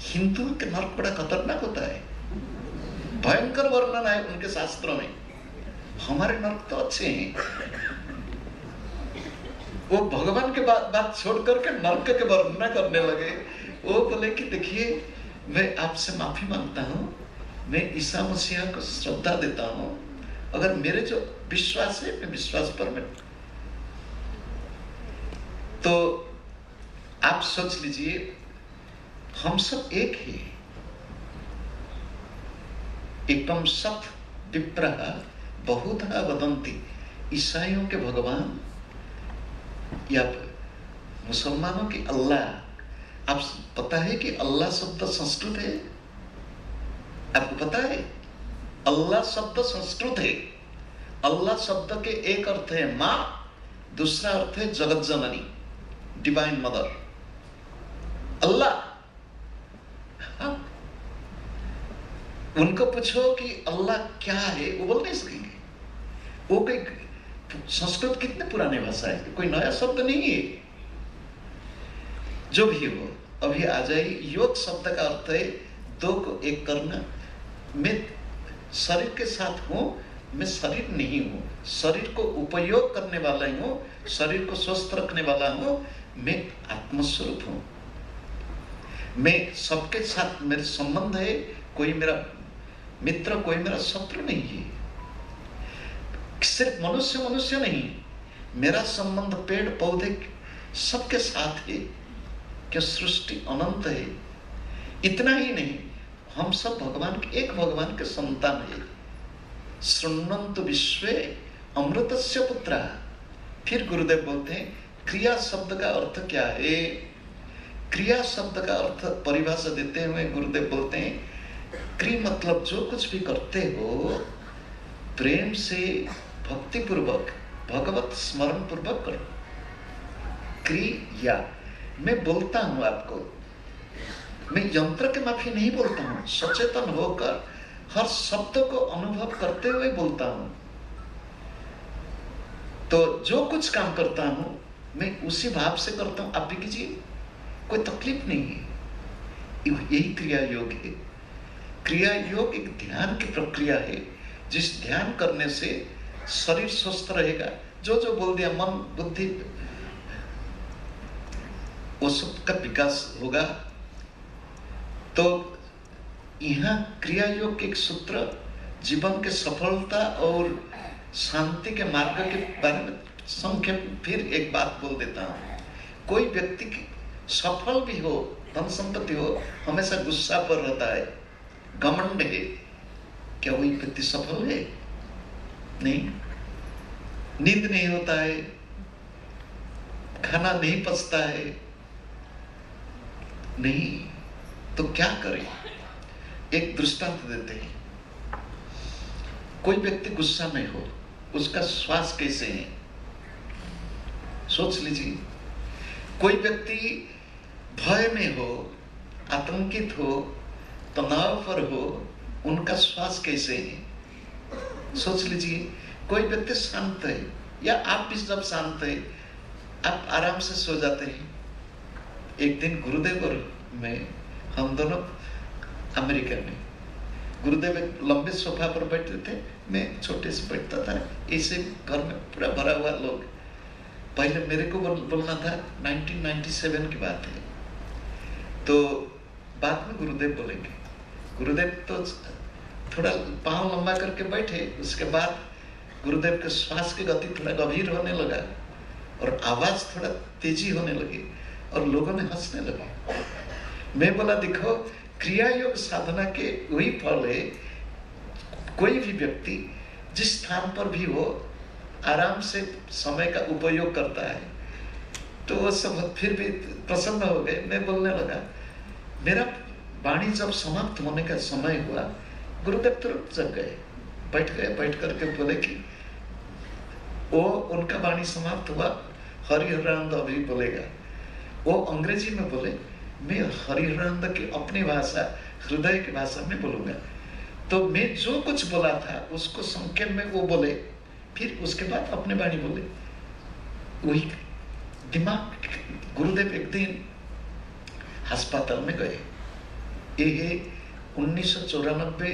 हिंदुओं के नरक बड़ा खतरनाक होता है, भयंकर वर्णन है उनके शास्त्रों में। हमारे नरक तो अच्छे हैं। वो भगवान के बात छोड़ करके नरक के वर्णन करने लगे। वो बोले कि देखिए, मैं आपसे माफी मांगता हूं, मैं ईसा मसीह को श्रद्धा देता हूं, अगर मेरे जो विश्वास है, मैं विश्वास पर मैं, तो आप सोच लीजिए हम सब एक ही। एकम सत विप्रः बहुधा वदन्ति, ईसाइयों के भगवान या मुसलमानों की अल्लाह। आप पता है कि अल्लाह शब्द संस्कृत है? आपको पता है अल्लाह शब्द संस्कृत है। अल्लाह शब्द के एक अर्थ है माँ, दूसरा अर्थ है जगत जननी, डिवाइन मदर, अल्लाह। हाँ? उनको पूछो कि अल्लाह क्या है, वो बोल नहीं सकेंगे। वो कोई संस्कृत कितने पुराने भाषा है, कोई नया शब्द नहीं है। जो भी हो, अभी आ जाए। योग शब्द का अर्थ है दो को एक करना। मैं शरीर के साथ हूं, मैं शरीर नहीं हूं, शरीर को उपयोग करने वाला हूं, शरीर को स्वस्थ रखने वाला हूं, मैं आत्मस्वरूप हूं। मैं सबके साथ मेरे संबंध है, कोई मेरा मित्र, कोई मेरा शत्रु नहीं है। सिर्फ मनुष्य नहीं, मेरा संबंध पेड़ पौधे सबके साथ है, क्या सृष्टि अनंत है। इतना ही नहीं, हम सब भगवान के, एक भगवान के संतान है। शृण्वन्तु विश्वे अमृतस्य पुत्रा। फिर गुरुदेव बोलते हैं क्रिया शब्द का अर्थ क्या है। क्रिया शब्द का अर्थ परिभाषा देते हुए गुरुदेव बोलते हैं क्रिया मतलब जो कुछ भी करते हो प्रेम से, भक्ति पूर्वक, भगवत स्मरण पूर्वक करो। क्रिया। मैं बोलता हूं आपको, मैं यंत्र के माफी नहीं बोलता हूँ, सचेतन होकर हर शब्द को अनुभव करते हुए बोलता हूँ। तो जो कुछ काम करता हूँ मैं उसी भाव से करता हूँ, आप भी कीजिए, कोई तकलीफ नहीं है। यही क्रिया योग है। क्रिया योग एक ध्यान की प्रक्रिया है, जिस ध्यान करने से शरीर स्वस्थ रहेगा। जो जो बोल दिया, मन बुद्धि वो सब का विकास होगा। तो यहाँ क्रिया योग के एक सूत्र, जीवन के सफलता और शांति के मार्ग के बारे में संक्षेप फिर एक बात बोल देता हूँ। कोई व्यक्ति सफल भी हो, धन संपत्ति हो, हमेशा गुस्सा पर रहता है, घमंड है, क्या वही व्यक्ति सफल है? नहीं। नींद नहीं होता है, खाना नहीं पचता है, नहीं। तो क्या करें? एक दृष्टांत देते हैं। कोई व्यक्ति गुस्सा में हो, उसका श्वास कैसे है? सोच लीजिए। कोई व्यक्ति भय में हो, आतंकित हो, तनाव पर हो, उनका श्वास कैसे है? सोच लीजिए। कोई व्यक्ति शांत है, या आप भी जब शांत है, आप आराम से सो जाते हैं। एक दिन गुरुदेव और मैं, हम दोनों अमेरिका में, गुरुदेव एक लंबे सोफा पर बैठे थे, मैं छोटे से बैठता था। ऐसे घर में पूरा भरा हुआ लोग। पहले मेरे को बोलना था, 1997 की बात है। तो बाद में गुरुदेव बोलेंगे। गुरुदेव तो थोड़ा पाँव लंबा करके बैठे। उसके बाद गुरुदेव के श्वास की गति थोड़ा गंभीर होने लगा और आवाज थोड़ा तेजी होने लगी और लोगों ने हंसने लगे। मैं बोला, देखो, क्रिया योग साधना के वही फल है। कोई भी व्यक्ति जिस स्थान पर भी हो, आराम से समय का उपयोग करता है। तो वो सब फिर भी प्रसन्न हो गए। मैं बोलने लगा, मेरा वाणी जब समाप्त होने का समय हुआ, गुरुदेव तुरंत जग गए, बैठ गए। बैठ करके बोले कि वो उनका वाणी समाप्त हुआ, हरिहरानंद अभी बोलेगा। वो अंग्रेजी में बोले, मैं हरिहरानंद की अपनी भाषा, हृदय की भाषा में बोलूंगा। तो मैं जो कुछ बोला था उसको संक्षेप में वो बोले, फिर उसके बाद अपने वाणी बोले। वही दिमाग। गुरुदेव एक दिन अस्पताल में गए। ये है 1994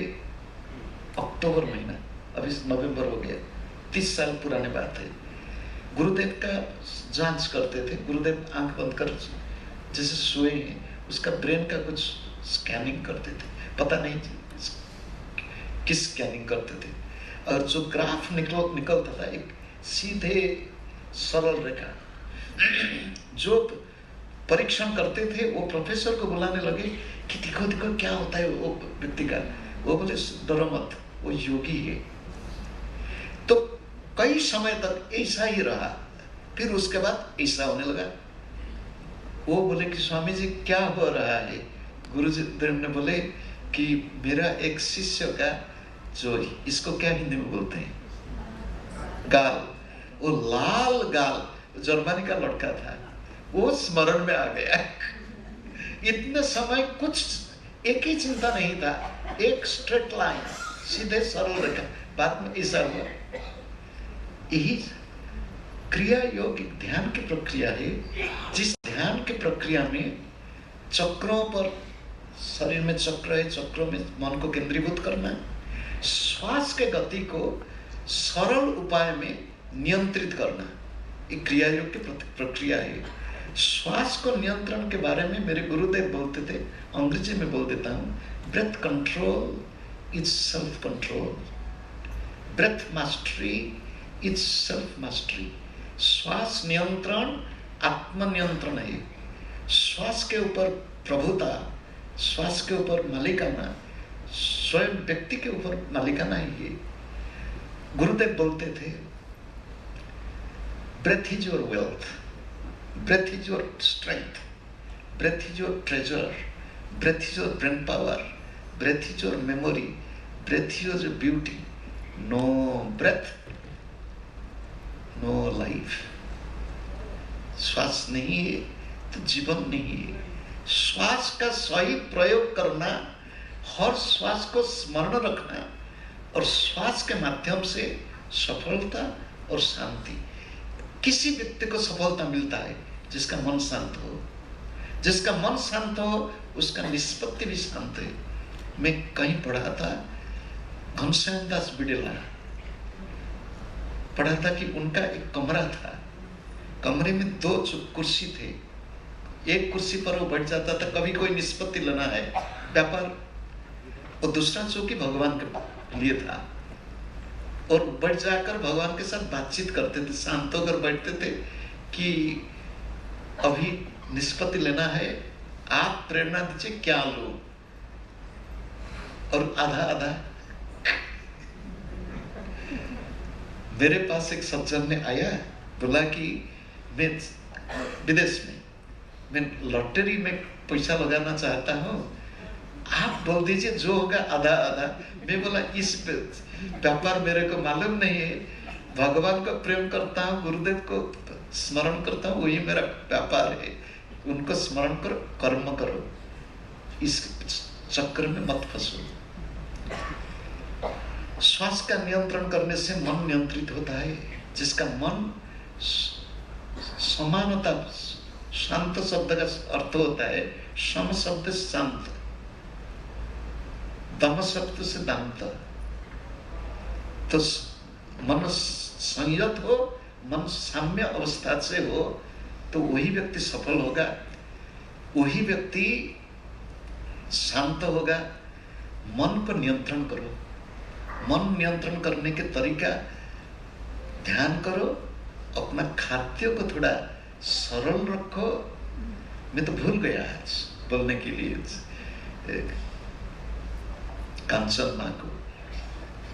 अक्टूबर महीना, अभी नवंबर हो गया, 30 साल पुरानी बात है। गुरुदेव का जांच करते थे। गुरुदेव आंख बंद कर जैसे सोए हैं, उसका ब्रेन का कुछ स्कैनिंग करते थे, पता नहीं किस स्कैनिंग करते थे। और जो ग्राफ निकलता था, एक सीधे सरल रेखा। जो परीक्षण करते थे वो प्रोफेसर को बुलाने लगे कि देखो देखो क्या होता है वो व्यक्ति का। वो बोले, डरो मत, वो योगी है। तो कई समय तक ऐसा ही रहा। फिर उसके बाद ऐसा होने लगा। वो बोले कि स्वामी जी क्या हो रहा है? गुरुदेव ने बोले कि मेरा एक शिष्य का, जो इसको क्या हिंदी में बोलते हैं, गाल, वो लाल गाल जर्मनी का लड़का था, वो स्मरण में आ गया। इतने समय कुछ एक ही चिंता नहीं था, एक स्ट्रेट लाइन, सीधे सरल रेखा। बाद में ऐसा हुआ। यही क्रिया योग एक ध्यान की प्रक्रिया है, जिस ध्यान की प्रक्रिया में चक्रों पर, शरीर में चक्र है, चक्रों में मन को केंद्रीभूत करना, श्वास के गति को सरल उपाय में नियंत्रित करना, एक क्रिया योग की प्रक्रिया है। श्वास को नियंत्रण के बारे में मेरे गुरुदेव बोलते थे, अंग्रेजी में बोल देता हूँ, breath control is self control, breath mastery is self mastery. श्वास नियंत्रण आत्मनियंत्रण है। श्वास के ऊपर प्रभुता, श्वास के ऊपर मालिकाना, स्वयं व्यक्ति के ऊपर मालिकाना है। गुरुदेव बोलते थे, breath is your wealth, breath is your strength, breath is your treasure, breath is your brain power, breath is your memory, breath is your beauty. No breath no life. श्वास नहीं है तो जीवन नहीं है। श्वास का सही प्रयोग करना, हर श्वास को स्मरण रखना, और श्वास के माध्यम से सफलता और शांति। किसी व्यक्ति को सफलता मिलता है जिसका मन शांत हो। जिसका मन शांत हो उसका निष्पत्ति भी शांत है। मैं कहीं पढ़ा था, घनश्याम दास बिड़ला पढ़ा था कि उनका एक कमरा था, कमरे में 2 कुर्सी थे। एक कुर्सी पर वो बैठ जाता था, कभी कोई निष्पत्ति लेना है, व्यापार, और दूसरा चौकी भगवान के लिए था, और बैठ जाकर भगवान के साथ बातचीत करते थे, शांत होकर बैठते थे कि अभी निष्पत्ति लेना है, आप प्रेरणा दीजिए क्या लो, और आधा आधा। मेरे पास एक सज्जन ने आया, बोला कि मैं विदेश में मैं लॉटरी में पैसा लगाना चाहता हूँ, आप बोल दीजिए जो होगा आधा आधा। मैं बोला इस व्यापार मेरे को मालूम नहीं है, भगवान को प्रेम करता हूँ, गुरुदेव को स्मरण करता हूँ, वही मेरा व्यापार है, उनको स्मरण करो, कर्म करो, इस चक्र में मत फंसो। श्वास का नियंत्रण करने से मन नियंत्रित होता है। जिसका मन समानता, शांत शब्द का अर्थ होता है सम शब्द से शांत, दम शब्द से दांत। तो मन संयत हो, मन साम्य अवस्था से हो, तो वही व्यक्ति सफल होगा, वही व्यक्ति शांत होगा। मन को नियंत्रण करो। मन नियंत्रण करने के तरीका, ध्यान करो, अपना खाद्य को थोड़ा सरल रखो। मैं तो भूल गया आज बोलने के लिए, कांचन माँ को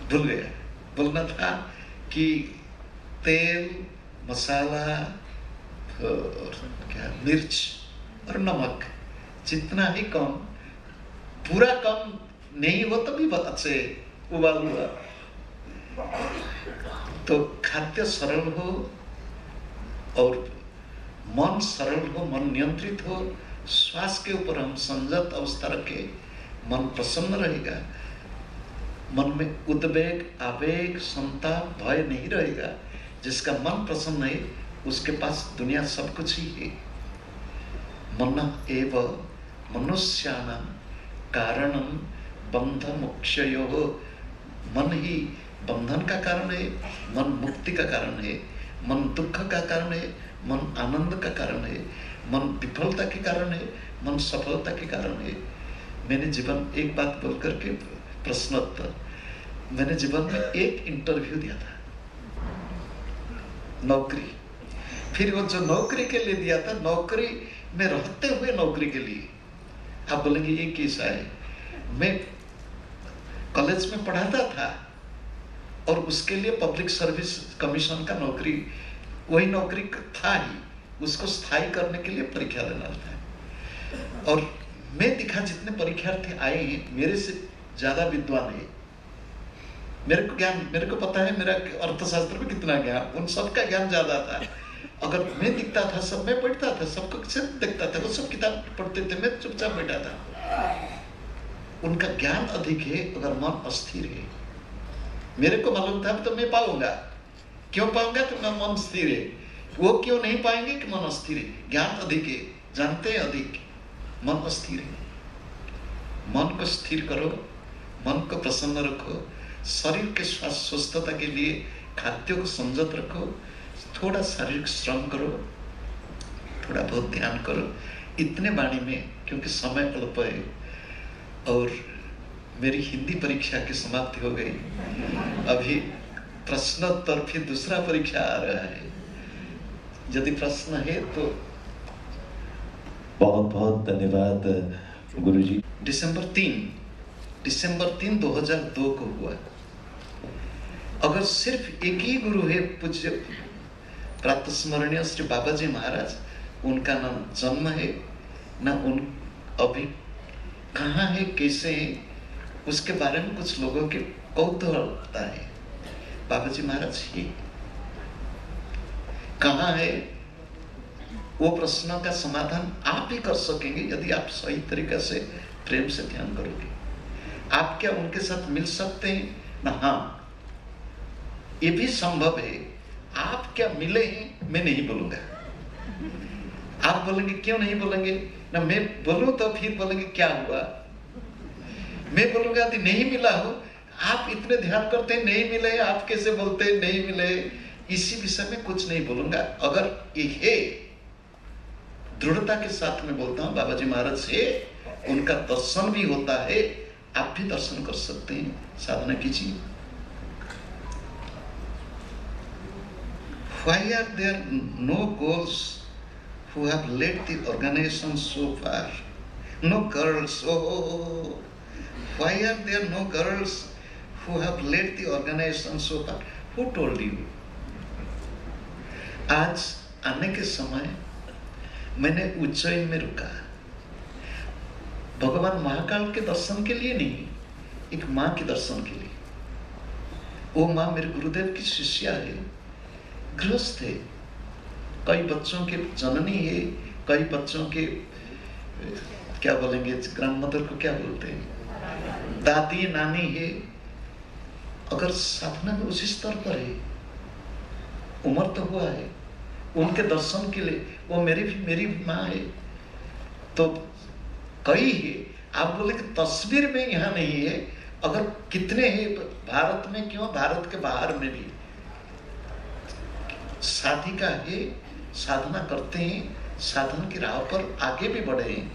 भूल गया, बोलना था कि तेल, मसाला और क्या, मिर्च और नमक जितना ही कम, पूरा कम नहीं हो तो भी बहुत अच्छे उबाल हुआ, तो खाद्य सरल हो और मन सरल हो, मन नियंत्रित हो। श्वास के ऊपर हम संयत अवस्था रखें, मन प्रसन्न रहेगा, मन में उद्वेग, आवेग, संताप, भय नहीं रहेगा। जिसका मन प्रसन्न है उसके पास दुनिया सब कुछ ही है। मन एव मनुष्याणां कारणं बंध मोक्षयोः। मन ही बंधन का कारण है, मन मुक्ति का कारण है, मन दुख का कारण है, मन आनंद का कारण है, मन विफलता के कारण है, मन सफलता के कारण है। मैंने जीवन, एक बात बोल करके प्रश्नोत्तर, मैंने जीवन में एक इंटरव्यू दिया था, नौकरी। फिर वो जो नौकरी के लिए दिया था, नौकरी में रहते हुए नौकरी के लिए, आप बोलेंगे ये कैसा है। मैं कॉलेज में पढ़ाता था और उसके लिए पब्लिक सर्विस कमीशन का नौकरी, वही नौकरी था ही, उसको स्थायी करने के लिए परीक्षा देना था। और मैं दिखा जितने परीक्षार्थी आए हैं मेरे से ज्यादा विद्वान है, मेरे को ज्ञान, मेरे को पता है मेरा अर्थशास्त्र में कितना ज्ञान, उन सबका ज्ञान ज्यादा था। अगर मैं दिखता था, सब मैं पढ़ता था, सबको देखता था, वो सब किताब पढ़ते थे, मैं चुपचाप बैठा था। उनका ज्ञान अधिक है, अगर मन अस्थिर है। मेरे को मालूम था तो मैं पाऊंगा, क्यों पाऊंगा कि मैं मन स्थिर है, वो क्यों नहीं पाएंगे कि मन अस्थिर है। ज्ञान अधिक है, जानते हैं अधिक, मन अस्थिर है। मन को स्थिर करो, मन को प्रसन्न रखो, शरीर के स्वस्थता के लिए खाद्य को संयत रखो, थोड़ा शारीरिक श्रम करो, थोड़ा बहुत ध्यान करो। इतने वाणी में, क्योंकि समय अल्प है और मेरी हिंदी परीक्षा की समाप्ति हो गई, अभी प्रश्नोत्तर फिर दूसरा परीक्षा आ रहा है। यदि प्रश्न है तो बहुत बहुत धन्यवाद गुरुजी। दिसंबर 3 2002 को हुआ। अगर सिर्फ एक ही गुरु है, पूज्य प्रातः स्मरणीय श्री बाबा जी महाराज, उनका ना जन्म है ना उन अभी कहाँ है, कैसे है, उसके बारे में कुछ लोगों के कौतूहलता है। बाबा जी महाराज ही कहाँ है, वो प्रश्नों का समाधान आप ही कर सकेंगे यदि आप सही तरीके से प्रेम से ध्यान करोगे। आप क्या उनके साथ मिल सकते हैं ना? हाँ, ये भी संभव है। आप क्या मिले हैं? मैं नहीं बोलूंगा। आप बोलेंगे क्यों नहीं बोलेंगे ना? मैं बोलूं तो फिर बोलेंगे क्या हुआ। मैं बोलूंगा यदि नहीं मिला हो, आप इतने ध्यान करते हैं नहीं मिले, आप कैसे बोलते हैं नहीं मिले। इसी विषय में कुछ नहीं बोलूंगा। अगर ये दृढ़ता के साथ मैं बोलता हूं, बाबा जी महाराज से उनका दर्शन भी होता है, आप भी दर्शन कर सकते हैं। साधना कीजिए। Why are there no girls who have led the organization so far? No girls. Oh, why are there no girls who have led the organization so far? Who told you? आज आने के समय मैंने उज्जैन में रुका, भगवान महाकाल के दर्शन के लिए नहीं, एक माँ के दर्शन के लिए। वो माँ मेरे गुरुदेव की शिष्या है, गृहस्थ है, कई बच्चों के जननी है, कई बच्चों के क्या बोलेंगे, ग्रैंड मदर को क्या बोलते हैं, दादी नानी है। अगर साधना में उसी स्तर पर है, उम्र तो हुआ है, उनके दर्शन के लिए वो मेरी माँ है, तो कई है। आप बोले कि तस्वीर में यहाँ नहीं है, अगर कितने हैं भारत में, क्यों भारत के बाहर में भी साधिका है, साधना करते हैं, साधन की राह पर आगे भी बढ़े हैं।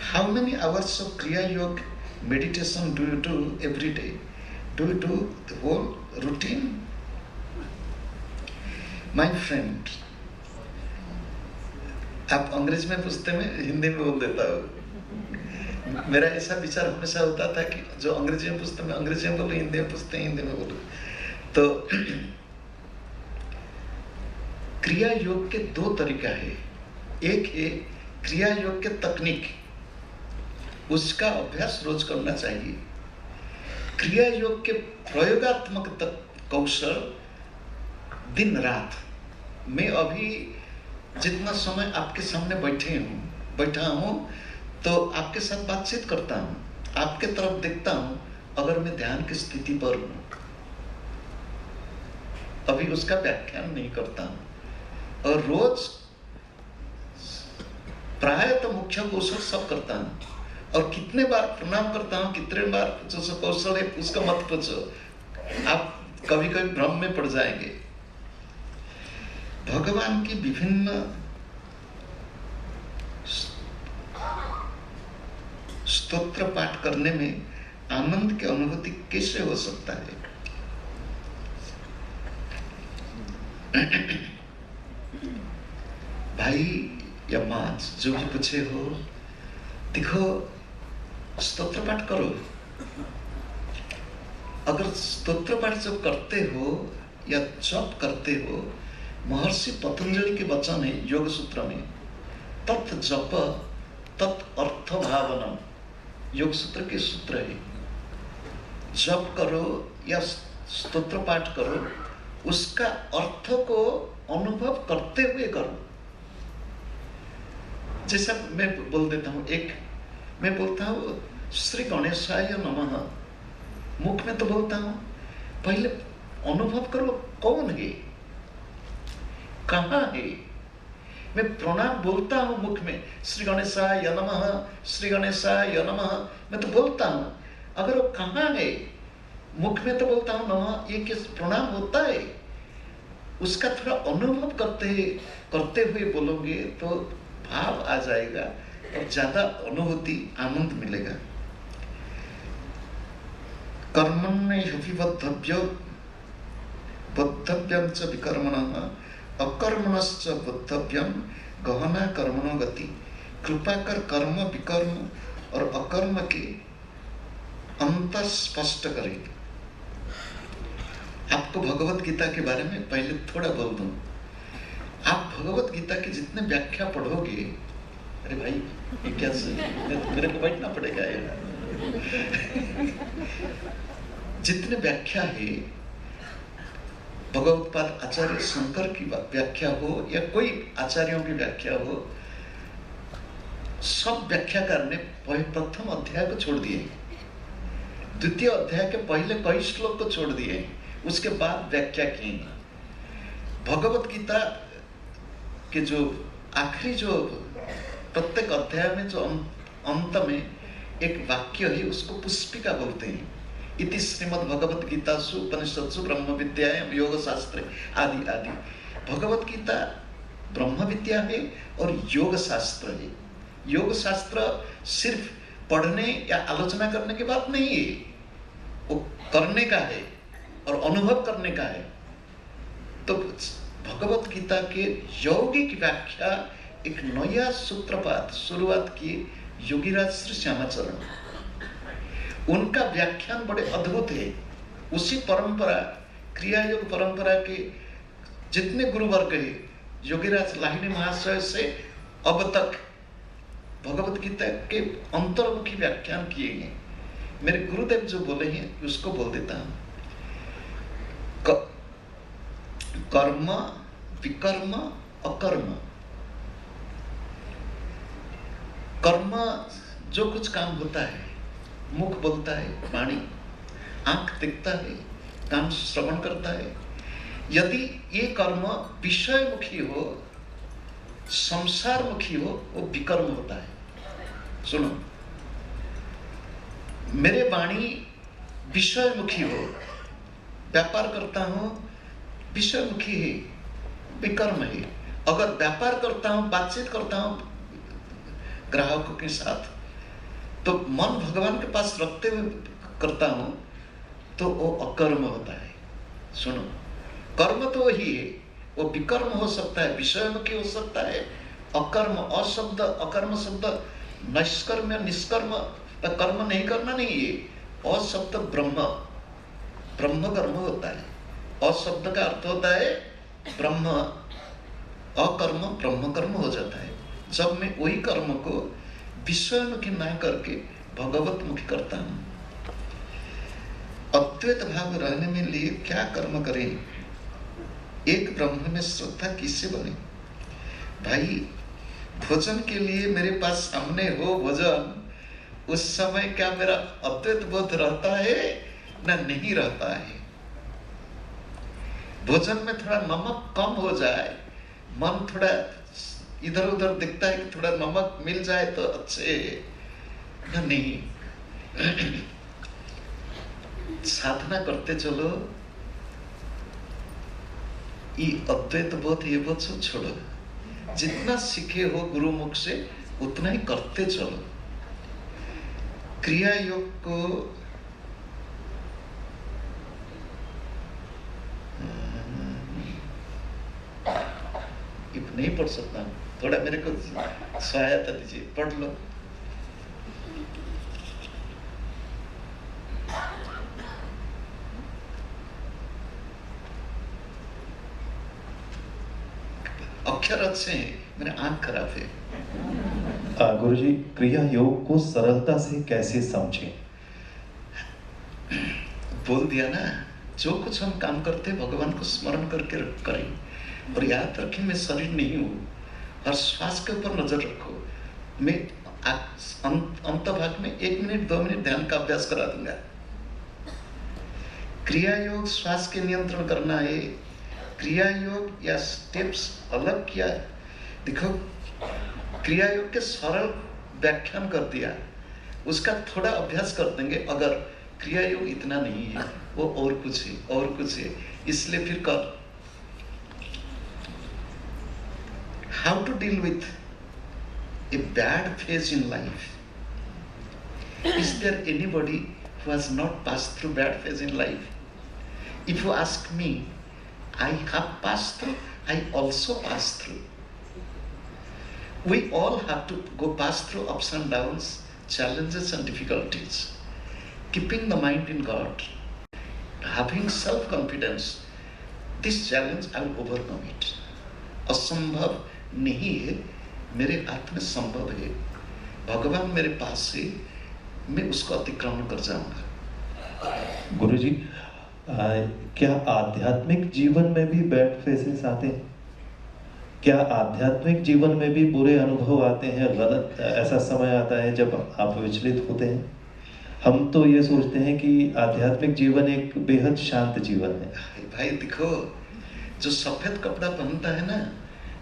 How many hours of Kriya Yoga meditation do you do every day? Do you do the whole routine? My friend, आप अंग्रेजी में पूछते, मैं हिंदी में बोल देता हूँ। मेरा ऐसा विचार हमेशा होता था कि जो अंग्रेजी में पूछते मैं अंग्रेजी में बोलूँ, हिंदी में पूछते हिंदी में बोलूँ। तो क्रिया योग के दो तरीका है। एक है क्रिया योग के तकनीक, उसका अभ्यास रोज करना चाहिए। क्रिया योग के प्रयोगात्मक कौशल दिन रात। मैं अभी जितना समय आपके सामने बैठा हूँ तो आपके साथ बातचीत करता हूँ, आपके तरफ देखता हूँ। अगर मैं ध्यान की स्थिति पर हूँ, अभी उसका व्याख्यान नहीं करता हूँ। और रोज प्राय तो मुख्य कौशल सब करता हूँ, और कितने बार प्रणाम करता हूँ, कितने बार जो कौशल है उसका मत पूछो, आप कभी कभी भ्रम में पड़ जाएंगे। भगवान की विभिन्न स्तोत्र पाठ करने में आनंद की अनुभूति कैसे हो सकता है? भाई या माँ जो भी पूछे हो, देखो स्तोत्र पाठ करो। अगर स्तोत्र पाठ जब करते हो या जप करते हो, महर्षि पतंजलि के वचन है योग सूत्र में, तत् जप तत् अर्थ भावनम, योग सूत्र के सूत्र है। जप करो या स्तोत्र पाठ करो, उसका अर्थ को अनुभव करते हुए करो। जैसा मैं बोल देता हूँ, एक मैं बोलता हूँ श्री गणेशाय नमः, मुख में तो बोलता हूँ, पहले अनुभव करो कौन है, कहाँ है। मैं प्रणाम बोलता हूँ मुख में, श्री गणेशाय नमः, श्री गणेशाय नमः, मैं तो बोलता हूँ। अगर वो कहाँ है, मुख में तो बोलता हूँ नमः, ये किस प्रणाम होता है, उसका थोड़ा अनुभव करते हुए बोलोगे तो भाव आ जाएगा और ज्यादा अनुभूति आनंद मिलेगा। बद्धव्यम च विकर्मणः अकर्मणश्च बद्धव्यम गहना कर्मणो गति। कृपा कर कर्म विकर्म और अकर्म के अंतर स्पष्ट करे। आपको भगवत गीता के बारे में पहले थोड़ा बोल दूं। आप भगवत गीता की जितने व्याख्या पढ़ोगे, अरे भाई ये क्या मेरे को बैठना पड़ेगा यार। जितने व्याख्या है भगवत्पाद आचार्य शंकर की व्याख्या हो या कोई आचार्यों की व्याख्या हो, सब व्याख्याकार ने प्रथम अध्याय को छोड़ दिए, द्वितीय अध्याय के पहले कई श्लोक को छोड़ दिए, उसके बाद व्याख्या की। भगवत गीता के जो आखिरी जो प्रत्येक अध्याय में जो अंत में एक वाक्य है उसको पुष्पिका बोलते हैं। इति श्रीमद् भगवत गीतासु उपनिषत्सु ब्रह्म विद्यायाम योग शास्त्र आदि आदि। भगवत गीता ब्रह्म विद्या है और योग शास्त्र है। योग शास्त्र सिर्फ पढ़ने या आलोचना करने की बात नहीं है, वो करने का है और अनुभव करने का है। तो भगवत गीता के यौगिक व्याख्या एक नया सूत्रपात शुरुआत की योगीराज श्री श्यामाचरण। उनका व्याख्यान बड़े अद्भुत है। उसी परंपरा, क्रिया योग परंपरा के जितने गुरुवर्ग है, योगीराज लाहिड़ी महाशय से अब तक भगवत गीता के अंतर्मुखी व्याख्यान किए हैं। मेरे गुरुदेव जो बोले हैं उसको बोल देता हूं। कर्म, विकर्म, अकर्म। कर्म जो कुछ काम होता है, मुख बोलता है, वाणी, आंख देखता है, कान श्रवण करता है। यदि ये कर्म विषयमुखी हो, संसारमुखी हो, वो विकर्म होता है। सुनो, मेरे वाणी विषयमुखी हो, व्यापार करता हूं, विषयमुखी है, विकर्म है। अगर व्यापार करता हूं, बातचीत करता हूं ग्राहकों के साथ, तो मन भगवान के पास रखते हुए करता हूं, तो वो अकर्म होता है। सुनो, कर्म तो वही है, वो विकर्म हो सकता है, विषयमुखी हो सकता है, अकर्म, अशब्द, अकर्म शब्द निष्कर्म, निष्कर्म कर्म नहीं करना नहीं है। अशब्द ब्रह्म, ब्रह्म कर्म होता है। अशब्द का अर्थ होता है ब्रह्म, अकर्म ब्रह्म कर्म हो जाता है। जब मैं वही कर्म को विषयमुखी न करके भगवत मुखी करता हूं। अद्वैत भाव रहने में लिए क्या कर्म करें? एक ब्रह्म में श्रद्धा किससे बने? भाई, भोजन के लिए मेरे पास सामने हो भोजन, उस समय क्या मेरा अद्वैत बोध रहता है ना नहीं रहता है? भोजन में थोड़ा नमक कम हो जाए, मन थोड़ा इधर उधर दिखता है कि थोड़ा नमक मिल जाए तो अच्छे ना नहीं। साधना करते चलो, ये अद्वैत बोध, ये बोध सब छोड़ो। जितना सीखे हो गुरु मुख से उतना ही करते चलो। क्रिया योग को नहीं पढ़ सकता, थोड़ा मेरे को सहायता दीजिए, पढ़ लो। अक्षर अच्छे हैं, मेरे आंख खराब है। गुरुजी, क्रिया योग को सरलता से कैसे समझें? बोल दिया ना, जो कुछ हम काम करते भगवान को स्मरण करके करें। और याद रखें, मैं शरीर नहीं हूँ। हर श्वास के ऊपर नजर रखो। मैं अंत भाग में 1 मिनट 2 मिनट ध्यान का अभ्यास करा दूंगा। क्रिया योग श्वास के नियंत्रण करना है। क्रिया योग या स्टेप्स अलग किया, देखो क्रिया योग के सरल व्याख्यान कर दिया, उसका थोड़ा अभ्यास कर देंगे। अगर क्रिया योग इतना नहीं है, वो और कुछ है, और कुछ है, इसलिए फिर कर। How to deal with a bad phase in life? Is there anybody who has not passed through bad phase in life? If you ask me, I have passed through, I also passed through. We all have to go pass through ups and downs, challenges and difficulties. Keeping the mind in God, having self-confidence, this challenge I will overcome it. असंभव नहीं है, मेरे हाथ में संभव है। भगवान मेरे पास से, मैं उसको अतिक्रमण कर जाऊंगा। गुरुजी, क्या आध्यात्मिक जीवन में भी बैड फेसेस आते हैं? क्या आध्यात्मिक जीवन में भी बुरे अनुभव आते हैं? गलत ऐसा समय आता है जब आप विचलित होते हैं? हम तो ये सोचते हैं कि आध्यात्मिक जीवन एक बेहद शांत जीवन है। भाई देखो, जो सफेद कपड़ा पहनता है ना,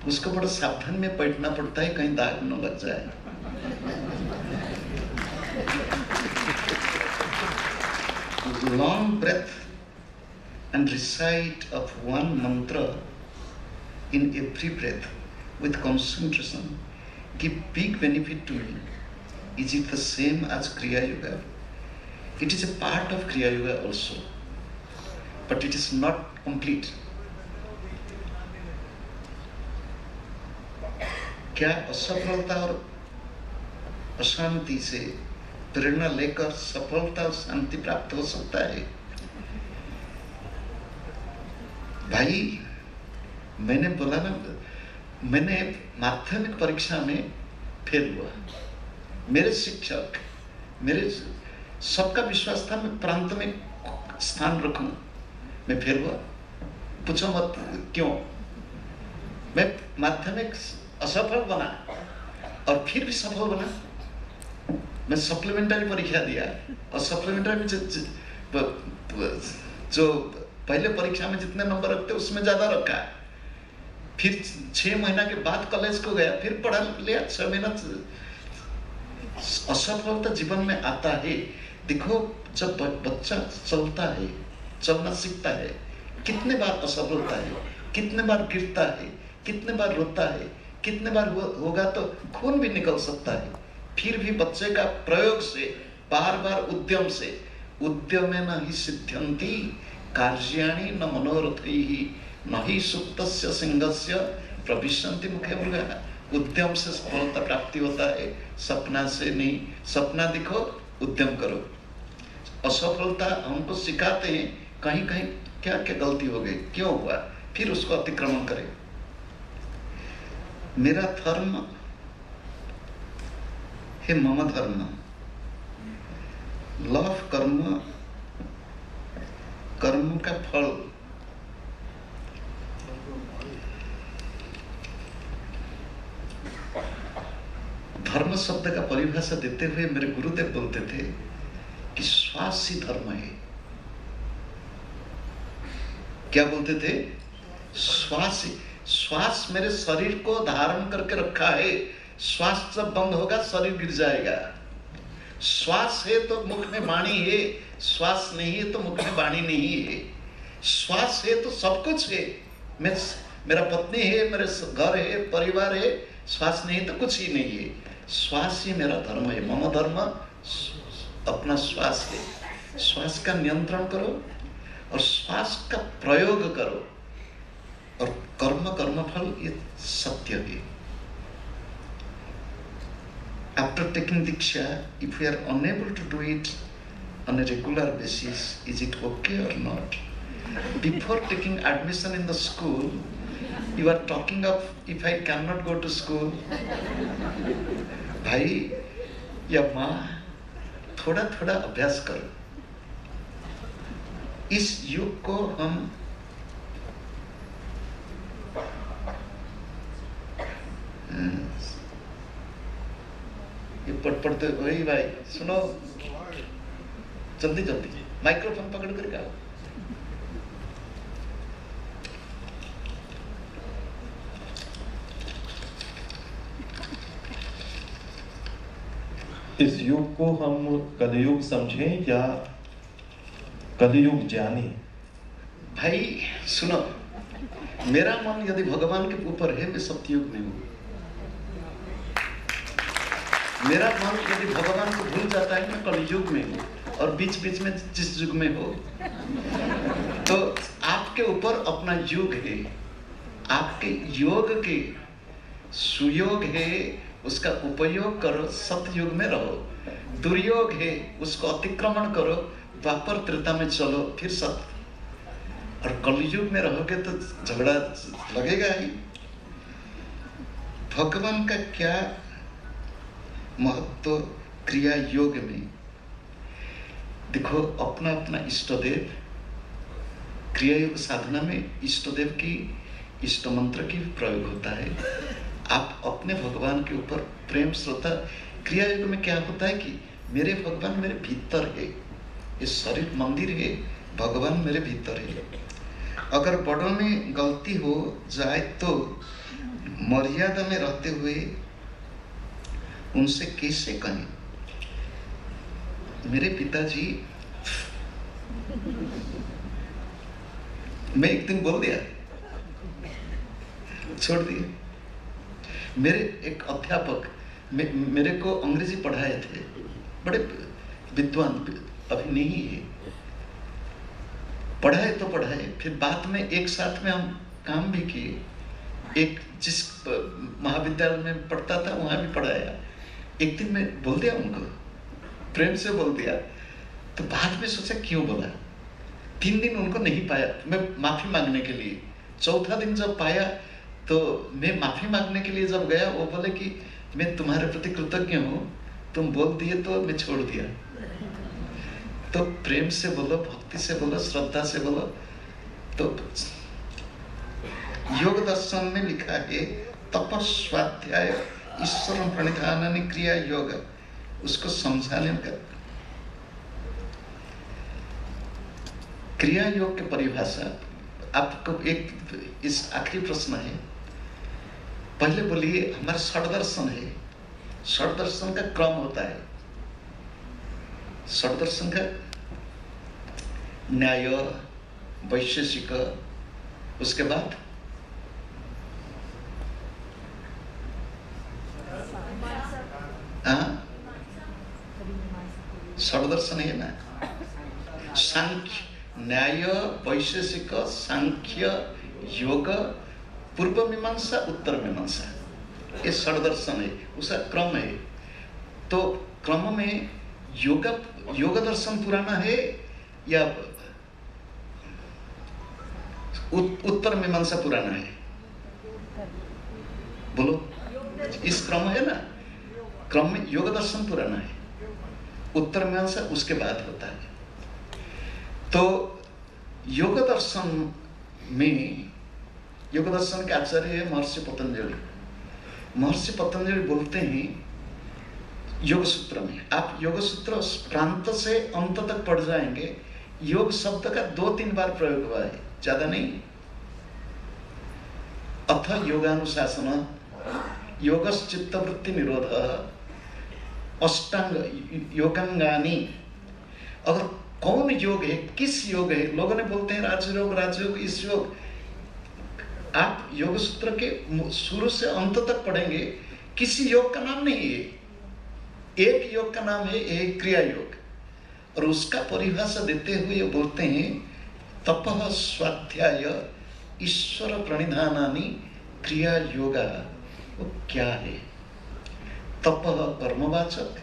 उसको बड़ा सावधान में बैठना पड़ता है, कहीं दाग न लग जाए। Long breath and recite of one mantra in every breath with concentration give big benefit to you. Is it the same as Kriya Yoga? It is a part of Kriya Yoga also, but it is not complete. क्या असफलता और अशांति से प्रेरणा लेकर सफलता और शांति प्राप्त हो सकता है? भाई, मैंने बोला ना, मैंने माध्यमिक परीक्षा में फेल हुआ। मेरे शिक्षक, मेरे सबका विश्वास था मैं प्रांत में स्थान रखूं, मैं फेल हुआ। पूछो मत क्यों। मैं माध्यमिक असफल बना और फिर भी सफल बना। मैं सप्लीमेंट्री परीक्षा दिया और सप्लीमेंट्री में जो पहले परीक्षा में जितने नंबर रखते उसमें ज्यादा रखा। फिर 6 महीना के बाद कॉलेज को गया, फिर पढ़ा लिया 6 महीना। असफलता जीवन में आता है। देखो, जब बच्चा चलता है, चलना सीखता है, कितने बार असफल होता है, कितने बार गिरता है, कितने बार रोता है, कितने बार होगा तो खून भी निकल सकता है। फिर भी बच्चे का प्रयोग से, बार बार उद्यम से, उद्यमेन हि सिद्ध्यन्ति कार्याणि न मनोरथैः न हि सुप्तस्य सिंहस्य प्रविशन्ति मुखे मृगाः। उद्यम से सफलता प्राप्ति होता है, सपना से नहीं। सपना देखो, उद्यम करो। असफलता हमको सिखाते हैं कहीं कहीं क्या क्या गलती हो गई, क्यों हुआ, फिर उसको अतिक्रमण करें। मेरा धर्म है मम धर्म। लव कर्म, कर्म का फल। धर्म शब्द का परिभाषा देते हुए मेरे गुरुदेव बोलते थे कि श्वास ही धर्म है। क्या बोलते थे? श्वास ही। श्वास मेरे शरीर को धारण करके रखा है। श्वास जब बंद होगा शरीर गिर जाएगा। श्वास है तो मुख में वाणी है, श्वास नहीं है तो मुख में वाणी नहीं है। श्वास है तो सब कुछ है। मेरा पत्नी है, मेरे घर है, परिवार है। श्वास नहीं तो कुछ ही नहीं है। श्वास ही मेरा धर्म है। मम धर्म अपना श्वास है। श्वास का नियंत्रण करो और श्वास का प्रयोग करो। और कर्मफल ये सत्य है। After taking Diksha, if we are unable to do it on a regular basis, is it okay or not? Before taking admission in the school, you are talking of if I cannot go to school. भाई या माँ, थोड़ा थोड़ा अभ्यास करो। इस युग को हम पढ़ते वही भाई सुनो, जल्दी जल्दी माइक्रोफोन पकड़ कर गाओ। इस युग को हम कलयुग समझें या कलयुग जाने? भाई सुनो, मेरा मन यदि भगवान के ऊपर है, मैं सतयुग में हूँ। मेरा मन यदि भगवान को भूल जाता है, मैं कलयुग में हूँ। और बीच बीच में जिस युग में हो, तो आपके ऊपर अपना युग है। आपके योग के सुयोग है, उसका उपयोग करो, सतयुग में रहो। दुर्योग है, उसको अतिक्रमण करो, द्वापर त्रेता में चलो, फिर सत। और कलयुग में रहोगे तो झगड़ा लगेगा ही। भगवान का क्या महत्व क्रिया योग में? देखो, अपना अपना इष्ट देव क्रिया योग साधना में इष्ट देव की इष्ट मंत्र की भी प्रयोग होता है। आप अपने भगवान के ऊपर प्रेम श्रद्धा, क्रिया योग में क्या होता है कि मेरे भगवान मेरे भीतर है, ये शरीर मंदिर है, भगवान मेरे भीतर है। अगर बड़ों में गलती हो जाए तो मर्यादा में रहते हुए उनसे कैसे कहें, मेरे पिताजी, मैं एक दिन बोल दिया, छोड़ दिए। मेरे एक अध्यापक मेरे को अंग्रेजी पढ़ाए थे, बड़े विद्वान, अभी नहीं है, पढ़ाए तो पढ़ाए, फिर बाद में एक साथ में हम काम भी किए। एक जिस महाविद्यालय में पढ़ता था वहां भी पढ़ाया। एक दिन मैं बोल दिया उनको, प्रेम से बोल दिया, तो बाद में सोचा क्यों बोला। 3 दिन उनको नहीं पाया, मैं माफी मांगने के लिए। चौथा दिन जब पाया तो मैं माफी मांगने के लिए जब गया, वो बोले कि मैं तुम्हारे प्रति कृतज्ञ हूँ, तुम बोल दिए तो मैं छोड़ दिया। तो प्रेम से बोलो, भक्ति से बोलो, श्रद्धा से बोलो। तो योग दर्शन में लिखा है तपस्वाध्याय ईश्वर प्रणिधान क्रिया योग, उसको समझाने का। क्रिया योग की परिभाषा आपको एक इस आखिरी प्रश्न है, पहले बोलिए हमारा षड दर्शन है, षड दर्शन का क्रम होता है। षड दर्शन का न्याय, वैशेषिक, उसके बाद षड दर्शन है ना, सांख्य, न्याय, वैशेषिक, सांख्य, योग, पूर्व मीमांसा, उत्तर मीमांसा, ये षड दर्शन है, उसका क्रम है। तो क्रम में योग दर्शन पुराना है या उत्तर मीमांसा पुराना है? बोलो, इस क्रम है ना, क्रम में योग दर्शन पुराना है, उत्तर मीमांसा उसके बाद होता है। तो योग दर्शन में, योग दर्शन के आचार्य है महर्षि पतंजलि। महर्षि पतंजलि बोलते हैं योग सूत्र में, आप योग सूत्र प्रांत से अंत तक पढ़ जाएंगे, योग शब्द का 2-3 बार प्रयोग हुआ है, ज्यादा नहीं। अथ योगानुशासन, योगश्चित्त वृत्ति निरोध, अष्टांग योगांगानी। अगर कौन योग है, किस योग है, लोगों ने बोलते हैं राजयोग, इस योग। आप योग सूत्र के शुरू से अंत तक पढ़ेंगे, किसी योग का नाम नहीं है, एक योग का नाम है, एक क्रिया योग। और उसका परिभाषा देते हुए बोलते हैं तपः स्वाध्याय ईश्वर प्रणिधानानि क्रिया योगा। वो क्या है? तपः कर्मवाचक,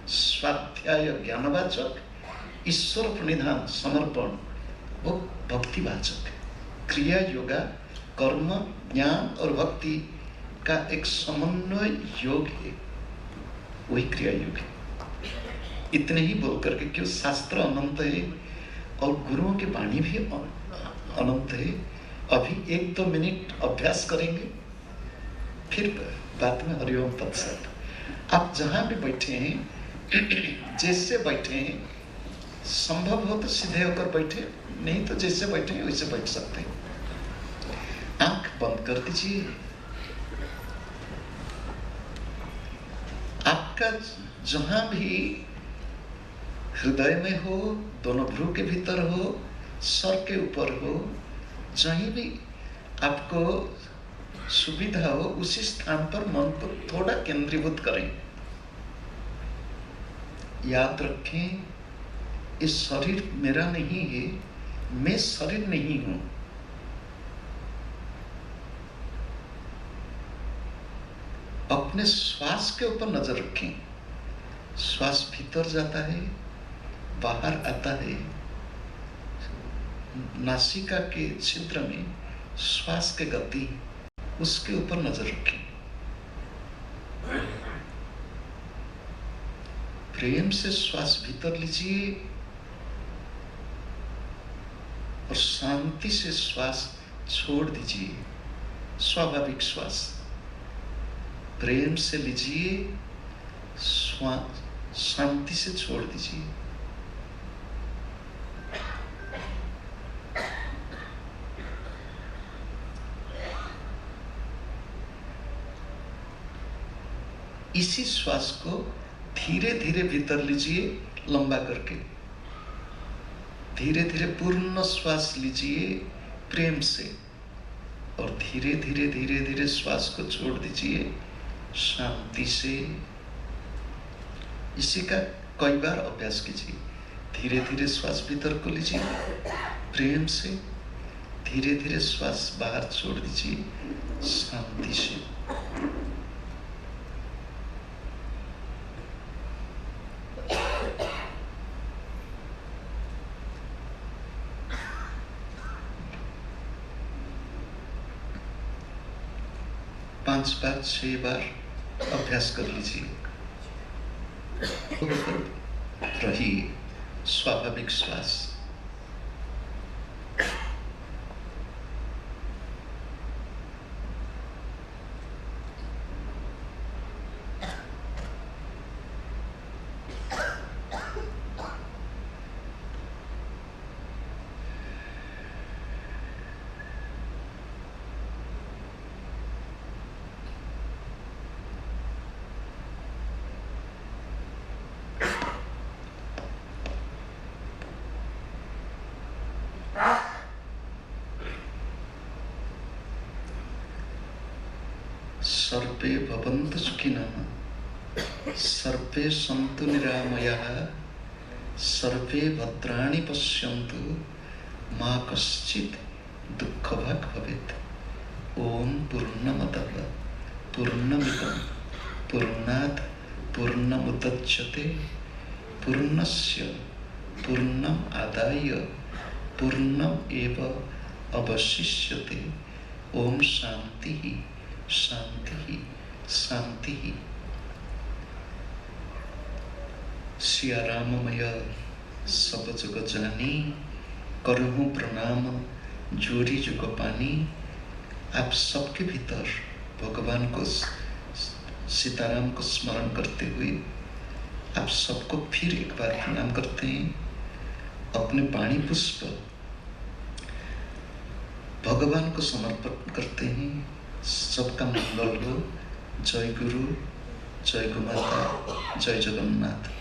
स्वाध्याय ज्ञानवाचक, ईश्वर प्रणिधान समर्पण वो भक्तिवाचक। क्रिया योगा कर्म, ज्ञान और भक्ति का एक समन्वय योग है, वही क्रिया योग है। इतने ही बोल करके, क्यों शास्त्र अनंत है और गुरुओं की वाणी भी अनंत है। अभी 1-2 मिनट अभ्यास करेंगे, फिर बाद में हरिओम तत्सत। आप जहां भी बैठे हैं, जैसे बैठे हैं, संभव हो तो सीधे होकर बैठे, नहीं तो जैसे बैठे हैं वैसे बैठ सकते हैं। आंख बंद कर दीजिए। आपका जहां भी हृदय में हो, दोनों भ्रू के भीतर हो, सर के ऊपर हो, जहीं भी आपको सुविधा हो, उसी स्थान पर मन को थोड़ा केंद्रीभूत करें। याद रखें, इस शरीर मेरा नहीं है, मैं शरीर नहीं हूं। अपने श्वास के ऊपर नजर रखें। श्वास भीतर जाता है, बाहर आता है। नासिका के छिद्र में श्वास की गति, उसके ऊपर नजर रखें। प्रेम से श्वास भीतर लीजिए और शांति से श्वास छोड़ दीजिए। स्वाभाविक श्वास प्रेम से लीजिए, शांति से छोड़ दीजिए। इसी श्वास को धीरे धीरे भीतर लीजिए, लंबा करके। धीरे धीरे पूर्ण श्वास लीजिए प्रेम से, और धीरे धीरे धीरे धीरे श्वास को छोड़ दीजिए शांति से। इसी का कई बार अभ्यास कीजिए। धीरे धीरे श्वास भीतर को लीजिए प्रेम से, धीरे धीरे श्वास बाहर छोड़ दीजिए शांति से। पांच बार 6 बार अभ्यास कर लीजिए। रहिए स्वाभाविक श्वास। सर्वे भवन्तु सुखिनः, सर्वे सन्तु निरामयाः, सर्वे भद्राणि पश्यन्तु, मा कश्चित् दुःखभाग् भवेत्। ओम पूर्णमदः पूर्णमिदं पूर्णात् पूर्णमुदच्यते पूर्णस्य पूर्णम् आदाय पूर्णम् एव अवशिष्यते। ओम शांति शांति शांति। सिया राममय सब जग जानी, करहूँ प्रणाम जोरी जुग पानी। आप सबके भीतर भगवान को, सीताराम को स्मरण करते हुए आप सबको फिर एक बार प्रणाम करते हैं। अपने पाणी पुष्प भगवान को समर्पण करते हैं। सबका मंगल हो। जय गुरु, जय गोमाता, जय जगन्नाथ।